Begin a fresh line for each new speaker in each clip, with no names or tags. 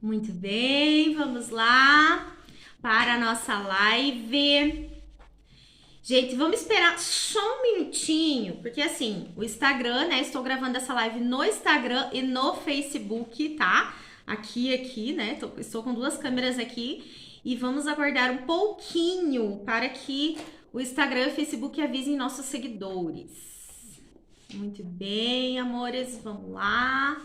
Muito bem, vamos lá para a nossa live. Gente, vamos esperar só um minutinho, porque assim, o Instagram, né? Estou gravando essa live no Instagram e no Facebook, tá? Aqui, né? Estou com duas câmeras aqui e vamos aguardar um pouquinho para que o Instagram e o Facebook avisem nossos seguidores. Muito bem, amores, vamos lá.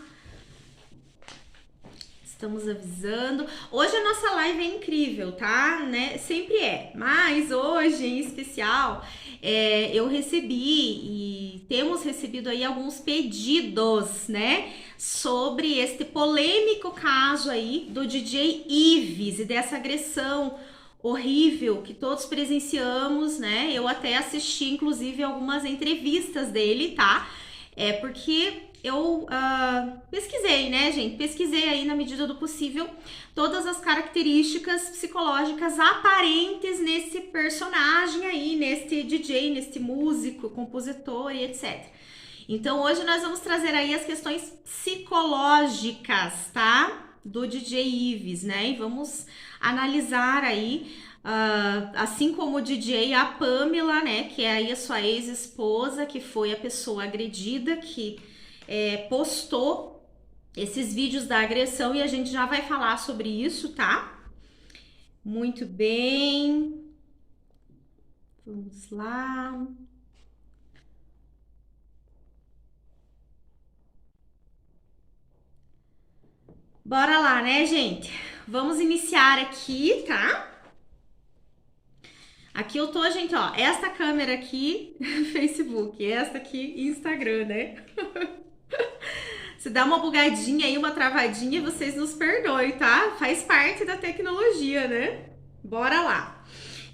Estamos avisando. Hoje a nossa live é incrível, tá? Né? Sempre é. Mas hoje, em especial, eu recebi e temos recebido aí alguns pedidos, né? Sobre este polêmico caso aí do DJ Ives e dessa agressão horrível que todos presenciamos, né? Eu até assisti, inclusive, algumas entrevistas dele, tá? Porque eu pesquisei, né, gente? Pesquisei aí na medida do possível todas as características psicológicas aparentes nesse personagem aí, neste DJ, neste músico, compositor e etc. Então hoje nós vamos trazer aí as questões psicológicas, tá? Do DJ Ives, né? E vamos analisar aí, assim como o DJ, a Pamela, né? Que é aí a sua ex-esposa, que foi a pessoa agredida, que postou esses vídeos da agressão e a gente já vai falar sobre isso, tá? Muito bem. Vamos lá. Bora lá, né, gente? Vamos iniciar aqui, tá? Aqui eu tô, gente, ó, esta câmera aqui, Facebook, esta aqui, Instagram, né? Se dá uma bugadinha aí, uma travadinha, vocês nos perdoem, tá? Faz parte da tecnologia, né? Bora lá.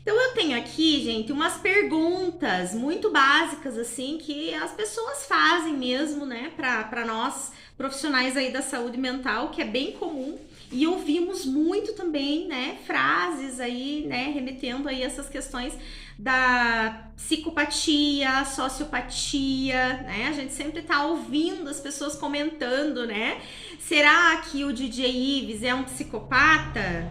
Então eu tenho aqui, gente, umas perguntas muito básicas, assim, que as pessoas fazem mesmo, né, para nós profissionais aí da saúde mental, que é bem comum. E ouvimos muito também, né, frases aí, né, remetendo aí essas questões da psicopatia, sociopatia, né? A gente sempre tá ouvindo as pessoas comentando, né? Será que o DJ Ives é um psicopata?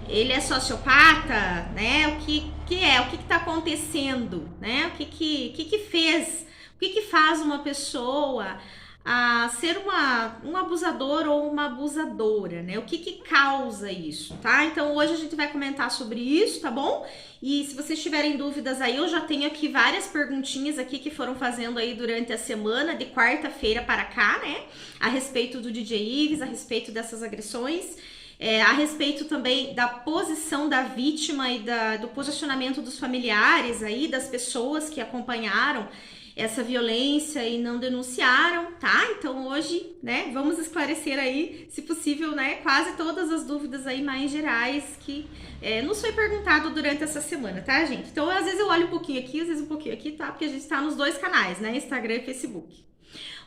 Ele é sociopata, né? O que é? O que tá acontecendo, né? O que fez? O que faz uma pessoa a ser um abusador ou uma abusadora, né? O que causa isso, tá? Então hoje a gente vai comentar sobre isso, tá bom? E se vocês tiverem dúvidas aí, eu já tenho aqui várias perguntinhas aqui que foram fazendo aí durante a semana, de quarta-feira para cá, né? A respeito do DJ Ives, a respeito dessas agressões. A respeito também da posição da vítima e do posicionamento dos familiares aí, das pessoas que acompanharam essa violência e não denunciaram, tá? Então hoje, né, vamos esclarecer aí, se possível, né, quase todas as dúvidas aí mais gerais que nos foi perguntado durante essa semana, tá, gente? Então às vezes eu olho um pouquinho aqui, às vezes um pouquinho aqui, tá? Porque a gente tá nos dois canais, né, Instagram e Facebook.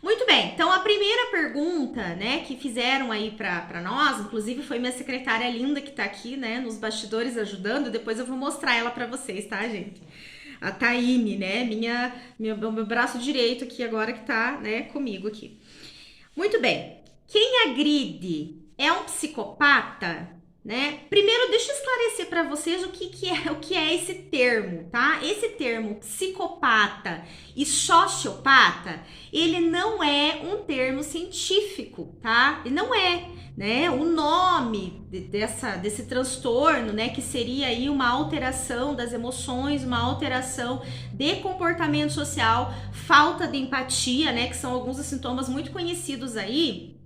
Muito bem, então a primeira pergunta, né, que fizeram aí pra nós, inclusive foi minha secretária linda que tá aqui, né, nos bastidores ajudando, depois eu vou mostrar ela pra vocês, tá, gente? A Taine, né, meu braço direito aqui agora que tá, né, comigo aqui. Muito bem, quem agride é um psicopata? Né? Primeiro, deixa eu esclarecer para vocês o que é esse termo, tá? Esse termo psicopata e sociopata, ele não é um termo científico, tá? Ele não é, né? O nome desse transtorno, né? Que seria aí uma alteração das emoções, uma alteração de comportamento social, falta de empatia, né? Que são alguns dos sintomas muito conhecidos aí,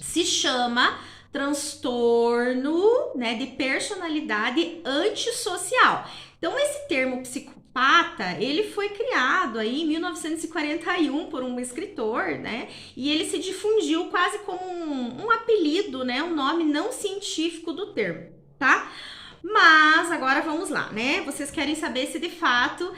se chama transtorno, né, de personalidade antissocial. Então, esse termo psicopata, ele foi criado aí em 1941 por um escritor, né, e ele se difundiu quase como um apelido, né, um nome não científico do termo, tá? Mas agora vamos lá, né? Vocês querem saber se de fato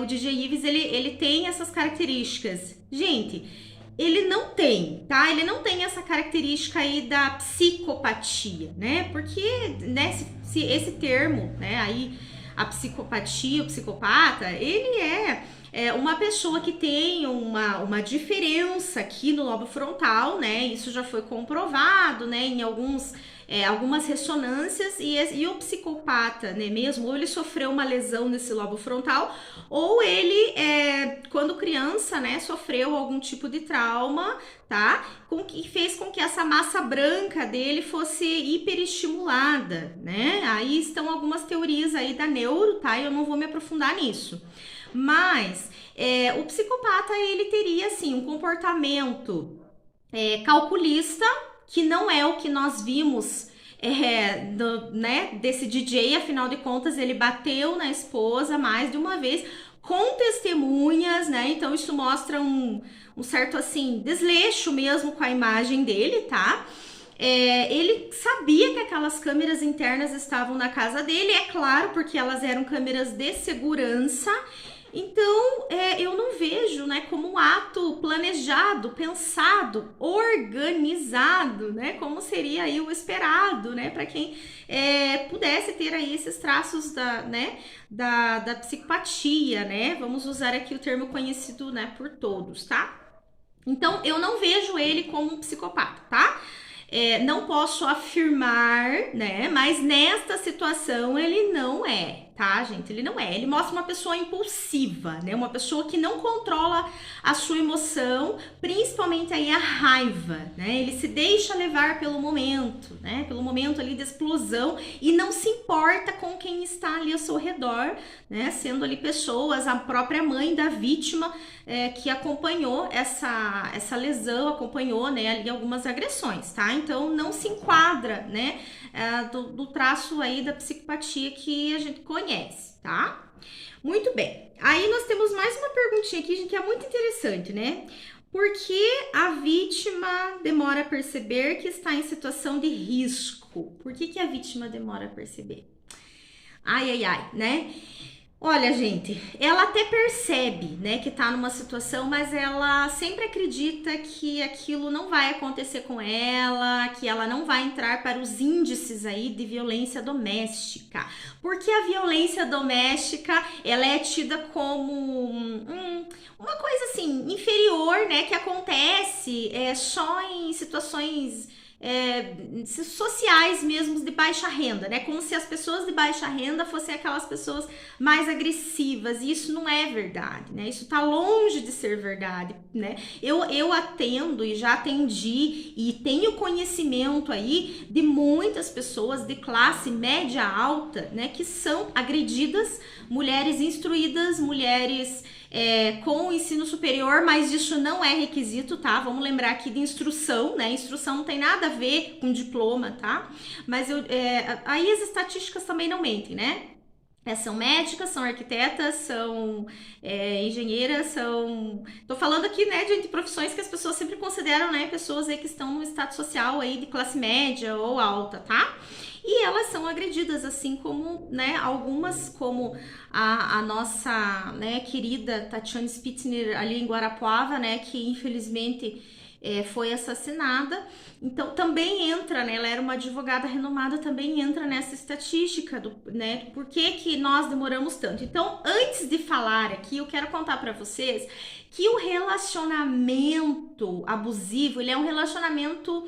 o DJ Ives ele tem essas características? Gente, ele não tem, tá? Ele não tem essa característica aí da psicopatia, né? Porque, né, se esse termo, né, aí a psicopatia, o psicopata, ele é uma pessoa que tem uma diferença aqui no lobo frontal, né? Isso já foi comprovado, né? Em algumas ressonâncias, e o psicopata, né, mesmo, ou ele sofreu uma lesão nesse lobo frontal, ou ele, quando criança, né, sofreu algum tipo de trauma, tá? Que fez com que essa massa branca dele fosse hiperestimulada, né? Aí estão algumas teorias aí da neuro, tá? Eu não vou me aprofundar nisso. Mas o psicopata, ele teria, assim, um comportamento calculista, que não é o que nós vimos né, desse DJ. Afinal de contas, ele bateu na esposa mais de uma vez, com testemunhas, né? Então isso mostra um certo, assim, desleixo mesmo com a imagem dele, tá? Ele sabia que aquelas câmeras internas estavam na casa dele, é claro, porque elas eram câmeras de segurança. Então, eu não vejo, né, como um ato planejado, pensado, organizado, né, como seria aí o esperado, né, para quem pudesse ter aí esses traços da psicopatia, né, vamos usar aqui o termo conhecido, né, por todos, tá? Então, eu não vejo ele como um psicopata, tá? Não posso afirmar, né? Mas nesta situação ele não é, tá, gente? Ele não é. Ele mostra uma pessoa impulsiva, né? Uma pessoa que não controla a sua emoção, principalmente aí a raiva, né? Ele se deixa levar pelo momento, né? Pelo momento ali de explosão, e não se importa com quem está ali ao seu redor, né? Sendo ali pessoas, a própria mãe da vítima, que acompanhou essa lesão, acompanhou, né, ali algumas agressões, tá? Então não se enquadra, né, do traço aí da psicopatia que a gente conhece, tá? Muito bem. Aí nós temos mais uma perguntinha aqui, gente, que é muito interessante, né? Por que a vítima demora a perceber que está em situação de risco? Por que a vítima demora a perceber? Ai, né? Olha, gente, ela até percebe, né, que tá numa situação, mas ela sempre acredita que aquilo não vai acontecer com ela, que ela não vai entrar para os índices aí de violência doméstica. Porque a violência doméstica, ela é tida como uma coisa assim, inferior, né, que acontece só em situações sociais mesmo, de baixa renda, né? Como se as pessoas de baixa renda fossem aquelas pessoas mais agressivas, e isso não é verdade, né? Isso tá longe de ser verdade, né? Eu atendo e já atendi e tenho conhecimento aí de muitas pessoas de classe média alta, né? Que são agredidas, mulheres instruídas, mulheres com ensino superior, mas isso não é requisito, tá? Vamos lembrar aqui de instrução, né? Instrução não tem nada a ver com diploma, tá? Mas aí as estatísticas também não mentem, né? São médicas, são arquitetas, são engenheiras, são... Tô falando aqui, né, de profissões que as pessoas sempre consideram, né, pessoas aí que estão no status social aí de classe média ou alta, tá? E elas são agredidas, assim como, né, algumas, como a nossa, né, querida Tatiane Spitzner ali em Guarapuava, né, que infelizmente foi assassinada. Então também entra, né, ela era uma advogada renomada, também entra nessa estatística né, por que nós demoramos tanto. Então, antes de falar aqui, eu quero contar para vocês que o relacionamento abusivo, ele é um relacionamento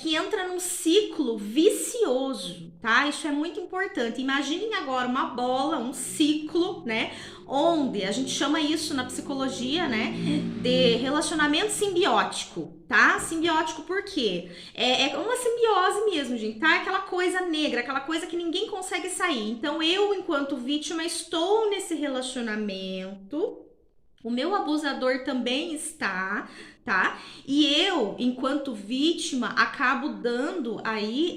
que entra num ciclo vicioso, tá? Isso é muito importante. Imaginem agora uma bola, um ciclo, né? Onde a gente chama isso na psicologia, né, de relacionamento simbiótico, tá? Simbiótico por quê? É uma simbiose mesmo, gente, tá? Aquela coisa negra, aquela coisa que ninguém consegue sair. Então, eu, enquanto vítima, estou nesse relacionamento, o meu abusador também está, tá? E eu, enquanto vítima, acabo dando aí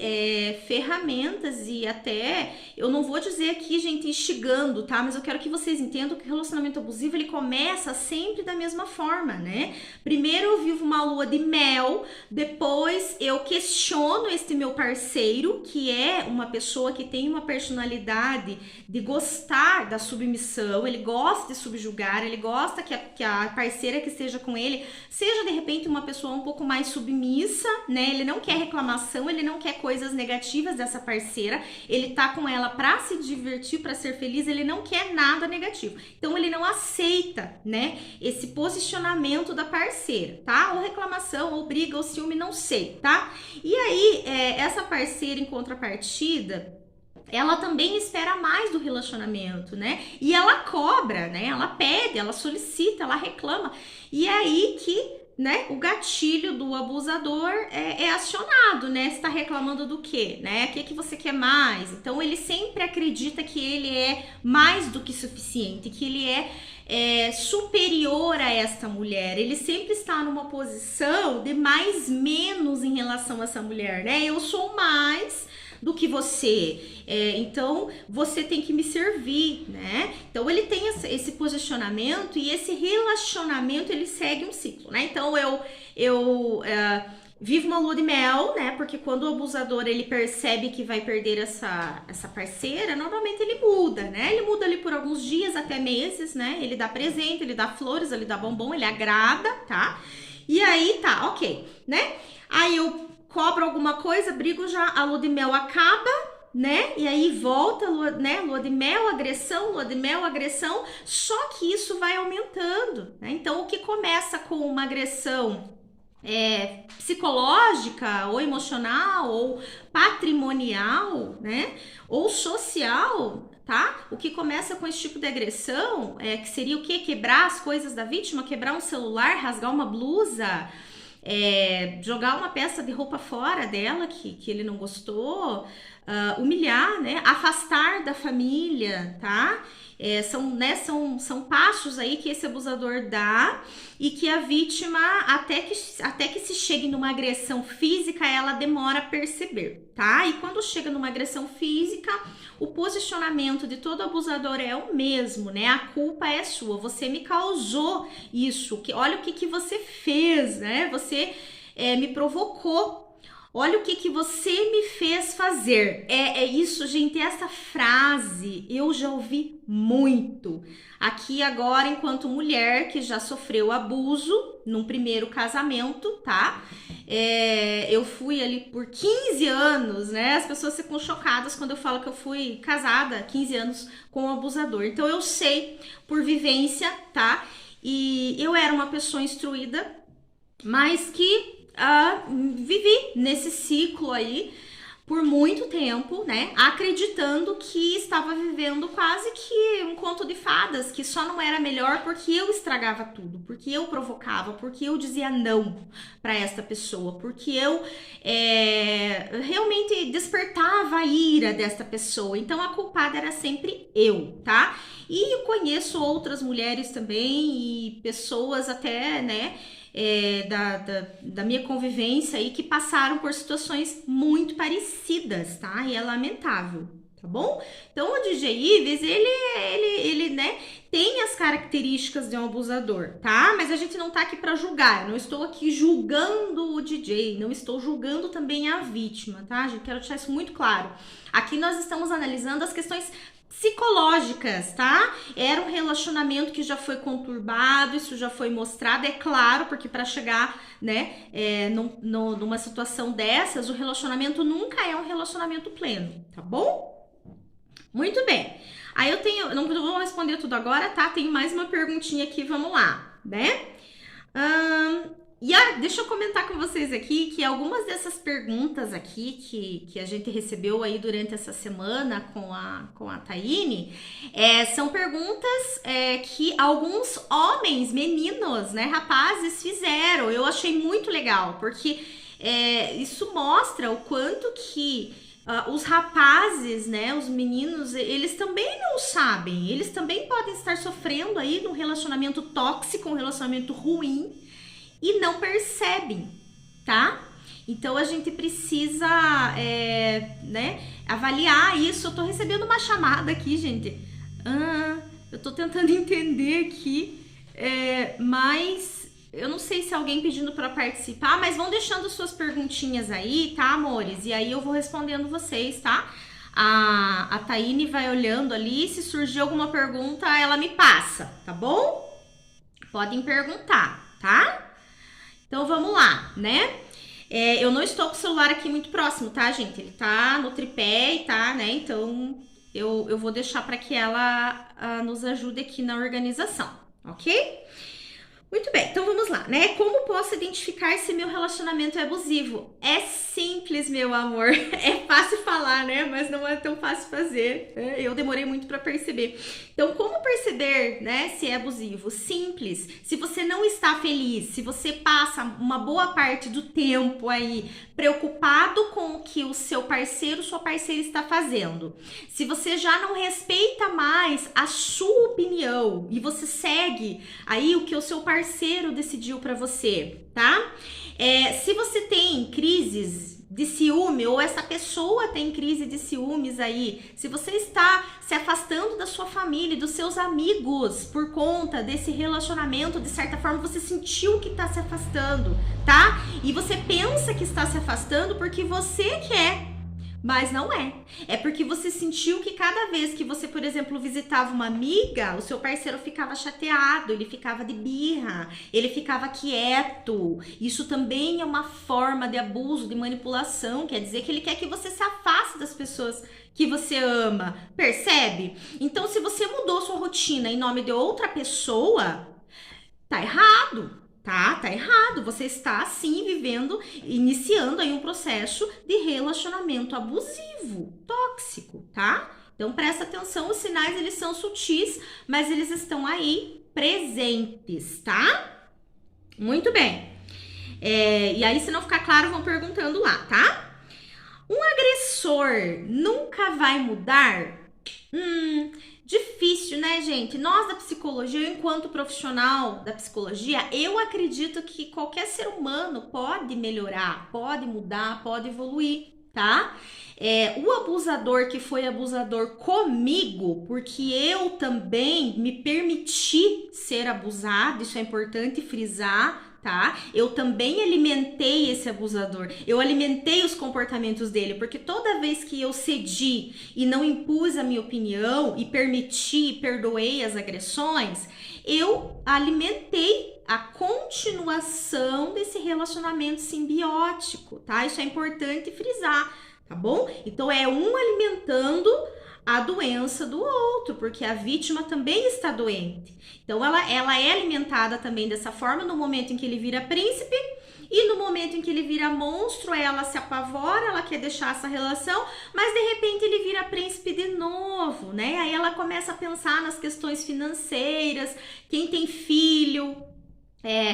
ferramentas e até, eu não vou dizer aqui, gente, instigando, tá? Mas eu quero que vocês entendam que o relacionamento abusivo, ele começa sempre da mesma forma, né? Primeiro eu vivo uma lua de mel, depois eu questiono este meu parceiro, que é uma pessoa que tem uma personalidade de gostar da submissão, ele gosta de subjugar, ele gosta que a parceira que esteja com ele seja seja de repente uma pessoa um pouco mais submissa, né? Ele não quer reclamação, ele não quer coisas negativas dessa parceira, ele tá com ela pra se divertir, pra ser feliz, ele não quer nada negativo. Então ele não aceita, né, esse posicionamento da parceira, tá? Ou reclamação, ou briga, ou ciúme, não sei, tá? E aí, essa parceira em contrapartida, ela também espera mais do relacionamento, né? E ela cobra, né? Ela pede, ela solicita, ela reclama. E é aí que, né, o gatilho do abusador é acionado, né? Você tá reclamando do quê, né? O que você quer mais? Então, ele sempre acredita que ele é mais do que suficiente, que ele é superior a esta mulher. Ele sempre está numa posição de mais menos em relação a essa mulher, né? Eu sou mais do que você, então você tem que me servir, né? Então ele tem esse posicionamento e esse relacionamento ele segue um ciclo, né? Então eu vivo uma lua de mel, né? Porque quando o abusador ele percebe que vai perder essa parceira, normalmente ele muda, né? Ele muda ali por alguns dias até meses, né? Ele dá presente, ele dá flores, ele dá bombom, ele agrada, tá? E aí tá, ok, né? Aí eu cobro alguma coisa, brigo já, a lua de mel acaba, né? E aí volta, lua de mel, agressão, lua de mel, agressão, só que isso vai aumentando, né? Então, o que começa com uma agressão psicológica, ou emocional, ou patrimonial, né? Ou social, tá? O que começa com esse tipo de agressão, que seria o quê? Quebrar as coisas da vítima, quebrar um celular, rasgar uma blusa, jogar uma peça de roupa fora dela que ele não gostou, humilhar, né? Afastar da família, tá? São passos aí que esse abusador dá e que a vítima, até que se chegue numa agressão física, ela demora a perceber, tá? E quando chega numa agressão física, o posicionamento de todo abusador é o mesmo, né? A culpa é sua, você me causou isso, olha o que você fez, né? Você me provocou. Olha o que você me fez fazer. É isso, gente, essa frase eu já ouvi muito. Aqui agora, enquanto mulher que já sofreu abuso num primeiro casamento, tá? Eu fui ali por 15 anos, né? As pessoas ficam chocadas quando eu falo que eu fui casada 15 anos com um abusador. Então eu sei por vivência, tá? E eu era uma pessoa instruída, mas que vivi nesse ciclo aí por muito tempo, né? Acreditando que estava vivendo quase que um conto de fadas, que só não era melhor porque eu estragava tudo, porque eu provocava, porque eu dizia não para esta pessoa, porque eu realmente despertava a ira desta pessoa. Então a culpada era sempre eu, tá? E eu conheço outras mulheres também e pessoas até, né? Da minha convivência aí que passaram por situações muito parecidas, tá? E é lamentável, tá bom? Então o DJ Ives, ele né, tem as características de um abusador, tá? Mas a gente não tá aqui para julgar, eu não estou aqui julgando o DJ, não estou julgando também a vítima, tá? Eu quero deixar isso muito claro. Aqui nós estamos analisando as questões psicológicas, tá? Era um relacionamento que já foi conturbado, isso já foi mostrado, é claro, porque para chegar, né, numa situação dessas, o relacionamento nunca é um relacionamento pleno, tá bom? Muito bem. Aí eu não vou responder tudo agora, tá? Tenho mais uma perguntinha aqui, vamos lá, né? Deixa eu comentar com vocês aqui que algumas dessas perguntas aqui que a gente recebeu aí durante essa semana com a Taine, são perguntas que alguns homens, meninos, né, rapazes fizeram. Eu achei muito legal, porque isso mostra o quanto que os rapazes, né, os meninos, eles também não sabem, eles também podem estar sofrendo aí num relacionamento tóxico, um relacionamento ruim, e não percebem, tá? Então a gente precisa, né, avaliar isso. Eu tô recebendo uma chamada aqui, gente. Eu tô tentando entender aqui, mas eu não sei se alguém pedindo para participar, mas vão deixando suas perguntinhas aí, tá, amores? E aí eu vou respondendo vocês, tá? A Taine vai olhando ali, se surgir alguma pergunta, ela me passa, tá bom? Podem perguntar, tá? Então vamos lá, né? Eu não estou com o celular aqui muito próximo, tá, gente? Ele tá no tripé e tá, né? Então eu vou deixar para que ela nos ajude aqui na organização, ok? Muito bem, então vamos lá, né? Como posso identificar se meu relacionamento é abusivo? É simples, meu amor. É fácil falar, né? Mas não é tão fácil fazer. Eu demorei muito para perceber. Então, como perceber, né, se é abusivo? Simples. Se você não está feliz, se você passa uma boa parte do tempo aí preocupado com o que o seu parceiro, sua parceira está fazendo, se você já não respeita mais a sua opinião e você segue aí o que o seu parceiro decidiu para você, tá? Se você tem crises de ciúme ou essa pessoa tem crise de ciúmes aí, se você está se afastando da sua família e dos seus amigos por conta desse relacionamento, de certa forma você sentiu que está se afastando, tá? E você pensa que está se afastando porque você quer, mas não é. É porque você sentiu que cada vez que você, por exemplo, visitava uma amiga, o seu parceiro ficava chateado, ele ficava de birra, ele ficava quieto. Isso também é uma forma de abuso, de manipulação, quer dizer que ele quer que você se afaste das pessoas que você ama, percebe? Então, se você mudou sua rotina em nome de outra pessoa, tá errado. Tá errado. Você está sim vivendo, iniciando aí um processo de relacionamento abusivo, tóxico, tá? Então presta atenção, os sinais eles são sutis, mas eles estão aí presentes, tá? Muito bem. E aí, se não ficar claro, vão perguntando lá, tá? Um agressor nunca vai mudar? Difícil, né, gente? Nós da psicologia, eu, enquanto profissional da psicologia, eu acredito que qualquer ser humano pode melhorar, pode mudar, pode evoluir, tá? O abusador que foi abusador comigo, porque eu também me permiti ser abusado, isso é importante frisar, tá? Eu também alimentei esse abusador, eu alimentei os comportamentos dele, porque toda vez que eu cedi e não impus a minha opinião e permiti e perdoei as agressões, eu alimentei a continuação desse relacionamento simbiótico, tá? Isso é importante frisar, tá bom? Então é um alimentando a doença do outro, porque a vítima também está doente. Então ela é alimentada também dessa forma no momento em que ele vira príncipe e no momento em que ele vira monstro, ela se apavora, ela quer deixar essa relação, mas de repente ele vira príncipe de novo, né? Aí ela começa a pensar nas questões financeiras, quem tem filho,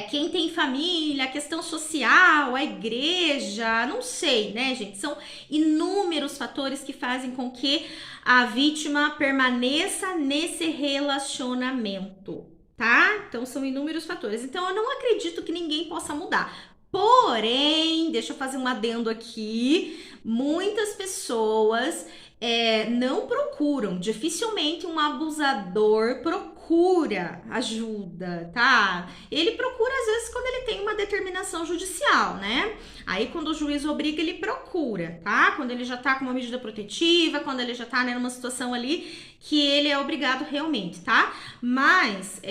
quem tem família, a questão social, a igreja, não sei, né, gente? São inúmeros fatores que fazem com que a vítima permaneça nesse relacionamento, tá? Então, são inúmeros fatores. Então, eu não acredito que ninguém possa mudar. Porém, deixa eu fazer um adendo aqui, muitas pessoas não procuram, dificilmente um abusador procura ajuda, tá? Ele procura às vezes quando ele tem uma determinação judicial, né? Aí quando o juiz obriga, ele procura, tá? Quando ele já tá com uma medida protetiva, quando ele já tá, né, numa situação ali que ele é obrigado realmente, tá? Mas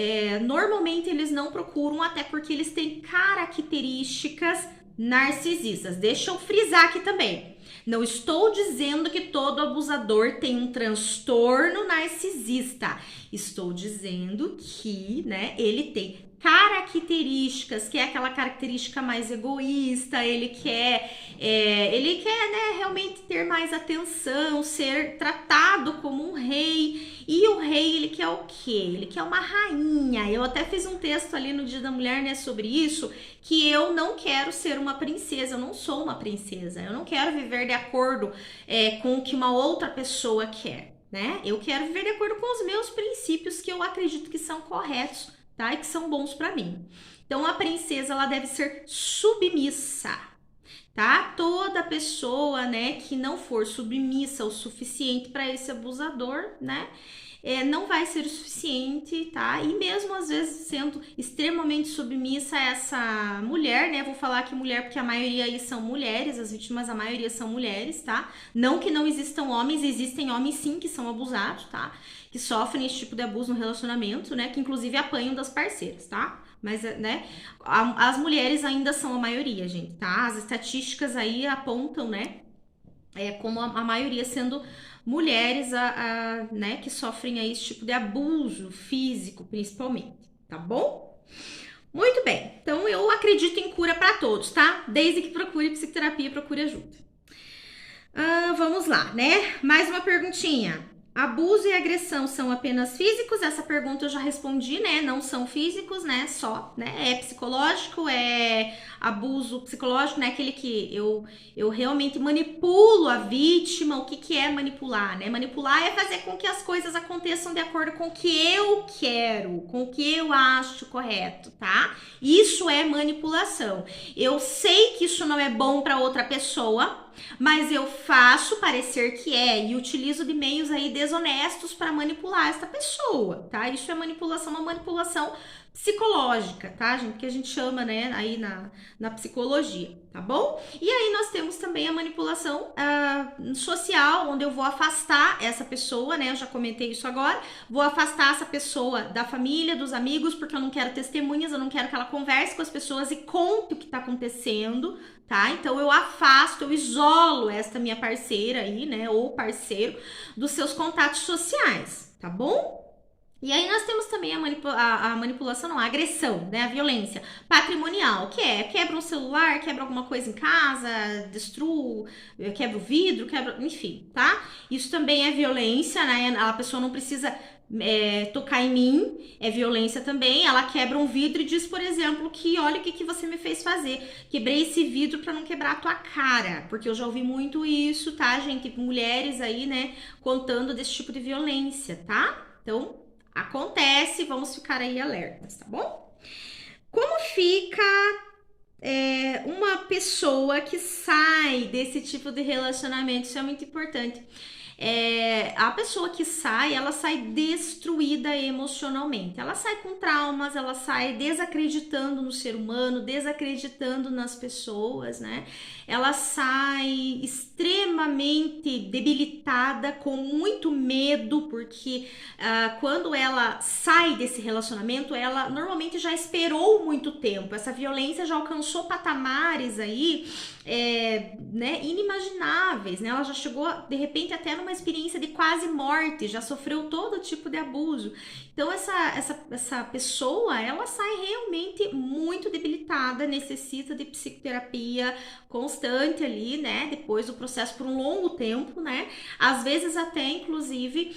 normalmente eles não procuram, até porque eles têm características narcisistas. Deixa eu frisar aqui também. Não estou dizendo que todo abusador tem um transtorno narcisista. Estou dizendo que, né, ele tem características, que é aquela característica mais egoísta, ele quer, né, realmente ter mais atenção, ser tratado como um rei. E o rei, ele quer o quê? Ele quer uma rainha. Eu até fiz um texto ali no Dia da Mulher, né, sobre isso, que eu não quero ser uma princesa, eu não sou uma princesa, eu não quero viver de acordo com o que uma outra pessoa quer, né? Eu quero viver de acordo com os meus princípios, que eu acredito que são corretos, tá? E que são bons para mim. Então, a princesa, ela deve ser submissa, tá? Toda pessoa, né, que não for submissa o suficiente para esse abusador, né, não vai ser o suficiente, tá? E mesmo às vezes sendo extremamente submissa a essa mulher, né? Vou falar aqui mulher porque a maioria aí são mulheres, as vítimas, a maioria são mulheres, tá? Não que não existam homens, existem homens sim que são abusados, tá? Que sofrem esse tipo de abuso no relacionamento, né? Que inclusive apanham das parceiras, tá? Mas, né, as mulheres ainda são a maioria, gente, tá? As estatísticas aí apontam, né, como a maioria sendo mulheres, né, que sofrem aí esse tipo de abuso físico, principalmente, tá bom? Muito bem, então eu acredito em cura para todos, tá? Desde que procure psicoterapia, procure ajuda. Vamos lá, né? Mais uma perguntinha. Abuso e agressão são apenas físicos? Essa pergunta eu já respondi, né? Não são físicos, né? Só, né? É psicológico, é abuso psicológico, né? Aquele que eu realmente manipulo a vítima. O que é manipular, né? Manipular é fazer com que as coisas aconteçam de acordo com o que eu quero, com o que eu acho correto, tá? Isso é manipulação. Eu sei que isso não é bom para outra pessoa, mas eu faço parecer que é e utilizo de meios aí desonestos para manipular essa pessoa, tá? Isso é manipulação, uma manipulação psicológica, tá, gente? Que a gente chama, né, aí na psicologia, tá bom? E aí nós temos também a manipulação social, onde eu vou afastar essa pessoa, né? Eu já comentei isso agora. Vou afastar essa pessoa da família, dos amigos, porque eu não quero testemunhas, eu não quero que ela converse com as pessoas e conte o que tá acontecendo, tá? Então eu afasto, eu isolo esta minha parceira aí, né, ou parceiro dos seus contatos sociais, tá bom? E aí nós temos também a manipulação, não, a agressão, né, a violência patrimonial, que é quebra um celular, quebra alguma coisa em casa, quebra o vidro, enfim, tá? Isso também é violência, né? A pessoa não precisa tocar em mim, é violência também. Ela quebra um vidro e diz, por exemplo, que olha o que você me fez fazer. Quebrei esse vidro para não quebrar a tua cara, porque eu já ouvi muito isso, tá, gente? Mulheres aí, né, contando desse tipo de violência, tá? Então, acontece, vamos ficar aí alertas, tá bom? Como fica uma pessoa que sai desse tipo de relacionamento? Isso é muito importante. A pessoa que sai, ela sai destruída emocionalmente. Ela sai com traumas, ela sai desacreditando no ser humano, desacreditando nas pessoas, né? Ela sai extremamente debilitada, com muito medo, porque quando ela sai desse relacionamento, ela normalmente já esperou muito tempo. Essa violência já alcançou patamares aí, né, inimagináveis, né? Ela já chegou, de repente, até numa experiência de quase morte, já sofreu todo tipo de abuso. Então, essa pessoa, ela sai realmente muito debilitada, necessita de psicoterapia constante ali, né? Depois do processo por um longo tempo, né? Às vezes até, inclusive,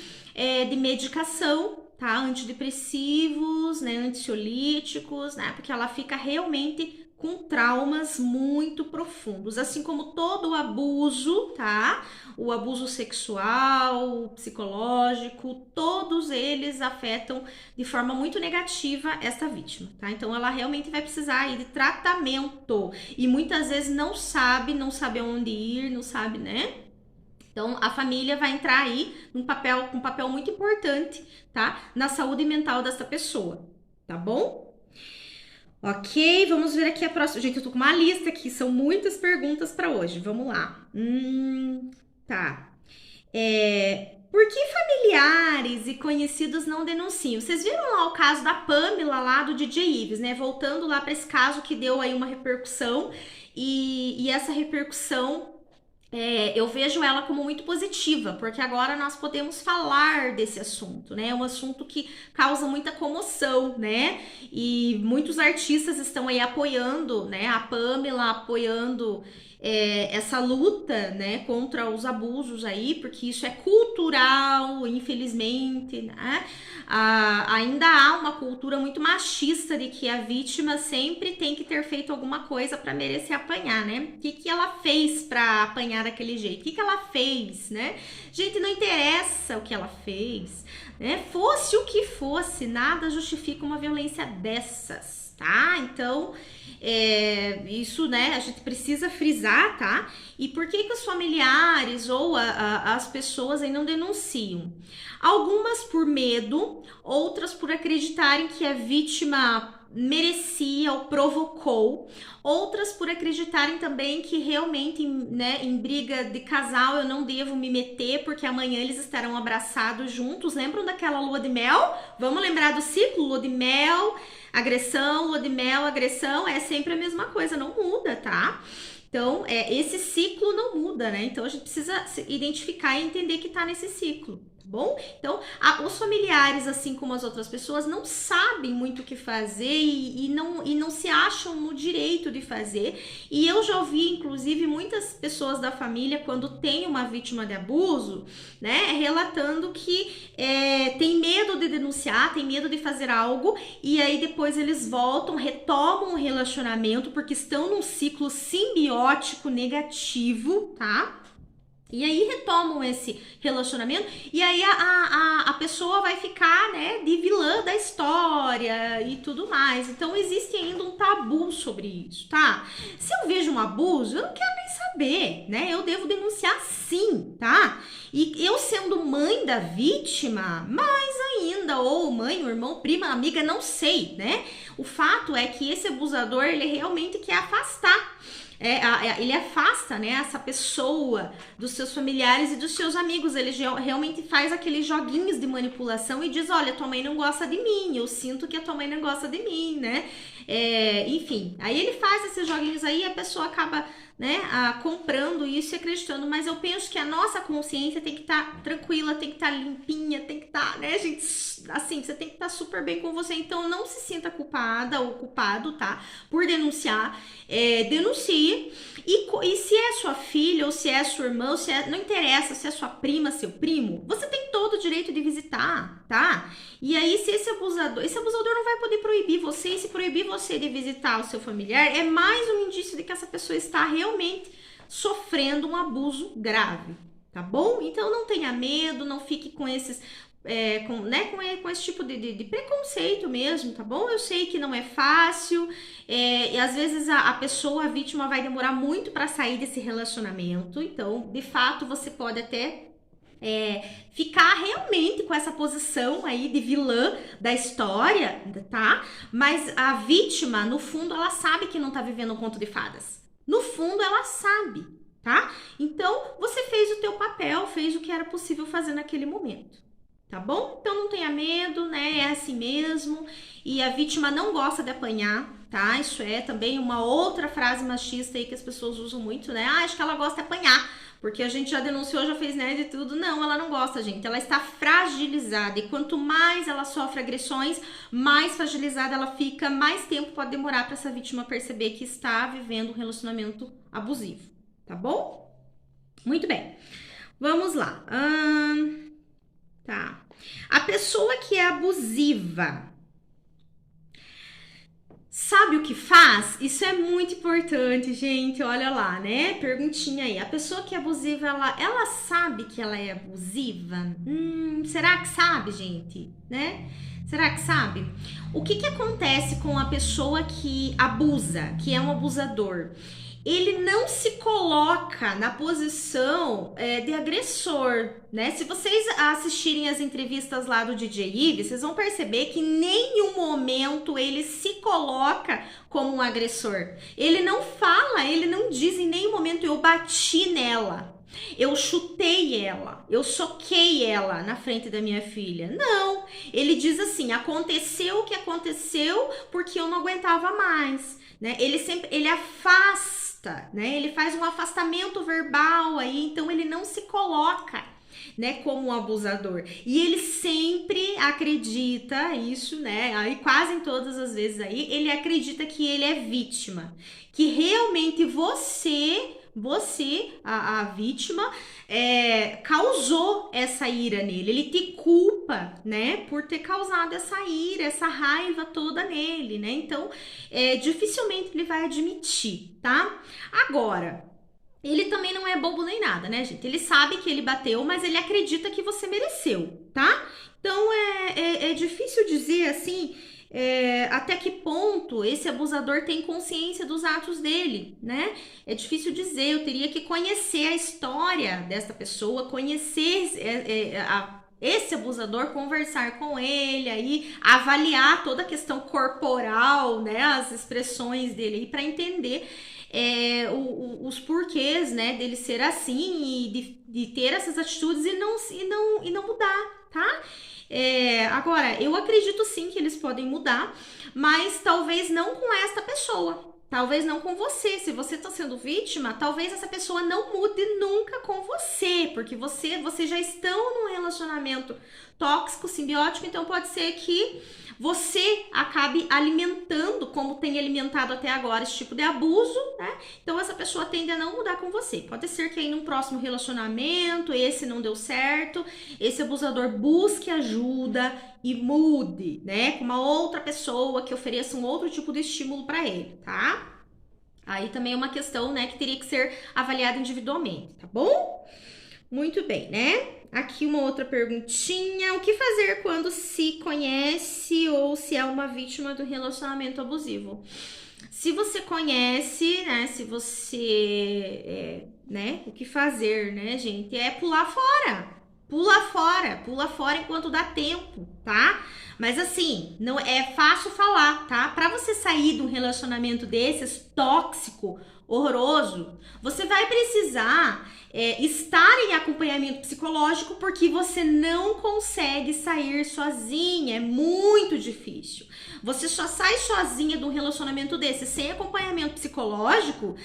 de medicação, tá? Antidepressivos, né? Ansiolíticos, né? Porque ela fica realmente com traumas muito profundos, assim como todo o abuso, tá? O abuso sexual, o psicológico, todos eles afetam de forma muito negativa essa vítima, tá? Então ela realmente vai precisar aí de tratamento e muitas vezes não sabe aonde ir, não sabe, né? Então, a família vai entrar aí um papel muito importante, tá? Na saúde mental dessa pessoa, tá bom? Ok, vamos ver aqui a próxima. Gente, eu tô com uma lista aqui, são muitas perguntas para hoje. Vamos lá. Tá. Por que familiares e conhecidos não denunciam? Vocês viram lá o caso da Pamela, lá do DJ Ives, né? Voltando lá para esse caso que deu aí uma repercussão. E essa repercussão, eu vejo ela como muito positiva, porque agora nós podemos falar desse assunto, né? É um assunto que causa muita comoção, né? E muitos artistas estão aí apoiando, né? A Pamela apoiando essa luta, né? Contra os abusos aí, porque isso é cultural, infelizmente, né? Ainda há uma cultura muito machista de que a vítima sempre tem que ter feito alguma coisa para merecer apanhar, né? O que ela fez para apanhar daquele jeito? O que ela fez, né? Gente, não interessa o que ela fez, né? Fosse o que fosse, nada justifica uma violência dessas, tá? Então, isso, né, a gente precisa frisar, tá? E por que os familiares ou as pessoas aí não denunciam? Algumas por medo, outras por acreditarem que a vítima merecia ou provocou, outras por acreditarem também que realmente, né, em briga de casal eu não devo me meter porque amanhã eles estarão abraçados juntos. Lembram daquela lua de mel? Vamos lembrar do ciclo? Lua de mel, agressão, lua de mel, agressão, é sempre a mesma coisa, não muda, tá? Então, esse ciclo não muda, né? Então, a gente precisa identificar e entender que tá nesse ciclo, tá bom? Então, os familiares, assim como as outras pessoas, não sabem muito o que fazer e não se acham no direito de fazer. E eu já ouvi, inclusive, muitas pessoas da família, quando tem uma vítima de abuso, né, relatando que tem medo de denunciar, tem medo de fazer algo, e aí depois eles voltam, retomam o relacionamento, porque estão num ciclo simbiótico negativo, tá? E aí retomam esse relacionamento e aí a pessoa vai ficar, né, de vilã da história e tudo mais. Então existe ainda um tabu sobre isso, tá? Se eu vejo um abuso, eu não quero nem saber, né? Eu devo denunciar sim, tá? E eu sendo mãe da vítima, mais ainda, ou mãe, ou irmão, prima, amiga, não sei, né? O fato é que esse abusador, ele realmente quer afastar. Ele afasta, né, essa pessoa dos seus familiares e dos seus amigos. Ele realmente faz aqueles joguinhos de manipulação e diz, olha, tua mãe não gosta de mim, eu sinto que a tua mãe não gosta de mim, né? Enfim, aí ele faz esses joguinhos aí e a pessoa acaba, né, comprando isso e acreditando, mas eu penso que a nossa consciência tem que estar tranquila, tem que estar limpinha, tem que estar, né, gente, assim, você tem que estar super bem com você, então não se sinta culpada ou culpado, tá, por denunciar, denuncie, e se é sua filha, ou se é sua irmã, ou se não interessa, se é sua prima, seu primo, você tem todo o direito de visitar, tá? E aí, se esse abusador não vai poder proibir você, e se proibir você de visitar o seu familiar, é mais um indício de que essa pessoa está realmente sofrendo um abuso grave, tá bom? Então não tenha medo, não fique com esses, com esse tipo de preconceito mesmo, tá bom? Eu sei que não é fácil, e às vezes a pessoa, a vítima, vai demorar muito para sair desse relacionamento, então, de fato, você pode até ficar realmente com essa posição aí de vilã da história, tá? Mas a vítima, no fundo, ela sabe que não tá vivendo um conto de fadas. No fundo, ela sabe, tá? Então, você fez o teu papel, fez o que era possível fazer naquele momento, tá bom? Então, não tenha medo, né? É assim mesmo. E a vítima não gosta de apanhar, tá? Isso é também uma outra frase machista aí que as pessoas usam muito, né? Acho que ela gosta de apanhar. Porque a gente já denunciou, já fez, né, de tudo. Não, ela não gosta, gente. Ela está fragilizada. E quanto mais ela sofre agressões, mais fragilizada ela fica, mais tempo pode demorar para essa vítima perceber que está vivendo um relacionamento abusivo. Tá bom? Muito bem. Vamos lá. Tá. A pessoa que é abusiva, sabe o que faz? Isso é muito importante, gente. Olha lá, né? Perguntinha aí. A pessoa que é abusiva, ela sabe que ela é abusiva? Será que sabe, gente? Né? Será que sabe? O que acontece com a pessoa que abusa, que é um abusador? Ele não se coloca na posição de agressor, né? Se vocês assistirem as entrevistas lá do DJ Ives, vocês vão perceber que em nenhum momento ele se coloca como um agressor. Ele não fala, ele não diz em nenhum momento eu bati nela, eu chutei ela, eu soquei ela na frente da minha filha. Não, ele diz assim, aconteceu o que aconteceu porque eu não aguentava mais, né? Ele afasta, né? Ele faz um afastamento verbal aí, então ele não se coloca, né, como um abusador. E ele sempre acredita isso, né? Aí quase em todas as vezes aí, ele acredita que ele é vítima, que realmente a vítima, causou essa ira nele. Ele te culpa, né, por ter causado essa ira, essa raiva toda nele, né? Então, dificilmente ele vai admitir, tá? Agora, ele também não é bobo nem nada, né, gente? Ele sabe que ele bateu, mas ele acredita que você mereceu, tá? Então, é difícil dizer, assim, até que ponto esse abusador tem consciência dos atos dele, né? É difícil dizer, eu teria que conhecer a história dessa pessoa, conhecer esse abusador, conversar com ele, aí avaliar toda a questão corporal, né, as expressões dele aí para entender os porquês, né, dele ser assim e de ter essas atitudes e não mudar, tá? Agora, eu acredito sim que eles podem mudar, mas talvez não com esta pessoa. Talvez não com você. Se você está sendo vítima, talvez essa pessoa não mude nunca com você, porque vocês já estão num relacionamento tóxico, simbiótico, então pode ser que você acabe alimentando, como tem alimentado até agora, esse tipo de abuso, né? Então essa pessoa tende a não mudar com você. Pode ser que aí num próximo relacionamento, esse não deu certo, esse abusador busque ajuda e mude, né? Com uma outra pessoa que ofereça um outro tipo de estímulo para ele, tá? Aí também é uma questão, né, que teria que ser avaliada individualmente, tá bom? Muito bem, né? Aqui uma outra perguntinha. O que fazer quando se conhece ou se é uma vítima do relacionamento abusivo? Se você conhece, né? Se você... né? O que fazer, né, gente? É pular fora. Pula fora enquanto dá tempo, tá? Mas assim, não é fácil falar, tá? Pra você sair de um relacionamento desses, tóxico, horroroso, você vai precisar estar em acompanhamento psicológico porque você não consegue sair sozinha, é muito difícil. Você só sai sozinha de um relacionamento desse sem acompanhamento psicológico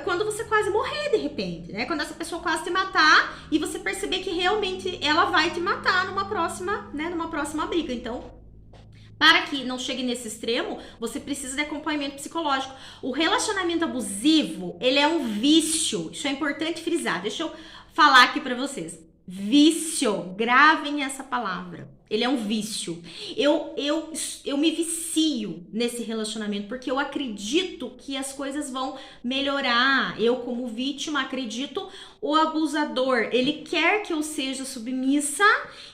quando você quase morrer de repente, né? Quando essa pessoa quase te matar e você perceber que realmente ela vai te matar numa próxima, né? Numa próxima briga. Então, para que não chegue nesse extremo, você precisa de acompanhamento psicológico. O relacionamento abusivo, ele é um vício. Isso é importante frisar. Deixa eu falar aqui para vocês. Vício. Gravem essa palavra. Ele é um vício. Eu me vicio nesse relacionamento porque eu acredito que as coisas vão melhorar. Eu, como vítima, acredito. O abusador, ele quer que eu seja submissa,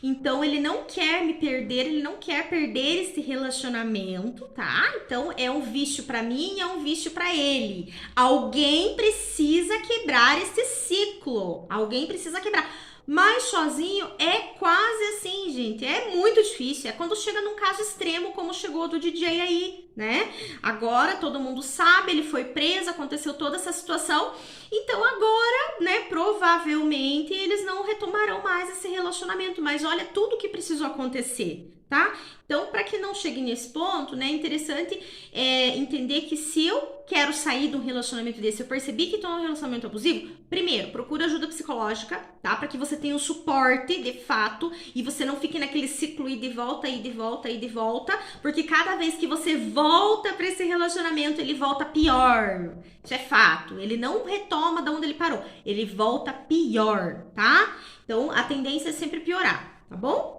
então ele não quer me perder, ele não quer perder esse relacionamento, tá? Então é um vício pra mim, é um vício pra ele. Alguém precisa quebrar esse ciclo. Alguém precisa quebrar. Mas sozinho é quase assim, gente. É muito difícil. É quando chega num caso extremo, como chegou do DJ aí, né? Agora todo mundo sabe, ele foi preso, aconteceu toda essa situação. Então agora, né, provavelmente eles não retomarão mais esse relacionamento. Mas olha tudo que precisou acontecer, tá? Então, para que não chegue nesse ponto, né, é interessante entender que se eu quero sair de um relacionamento desse, eu percebi que estou num relacionamento abusivo, primeiro, procura ajuda psicológica, tá? Para que você tenha um suporte, de fato, e você não fique naquele ciclo ir de volta, ir de volta, ir de volta, porque cada vez que você volta para esse relacionamento, ele volta pior. Isso é fato. Ele não retoma de onde ele parou, ele volta pior, tá? Então, a tendência é sempre piorar, tá bom?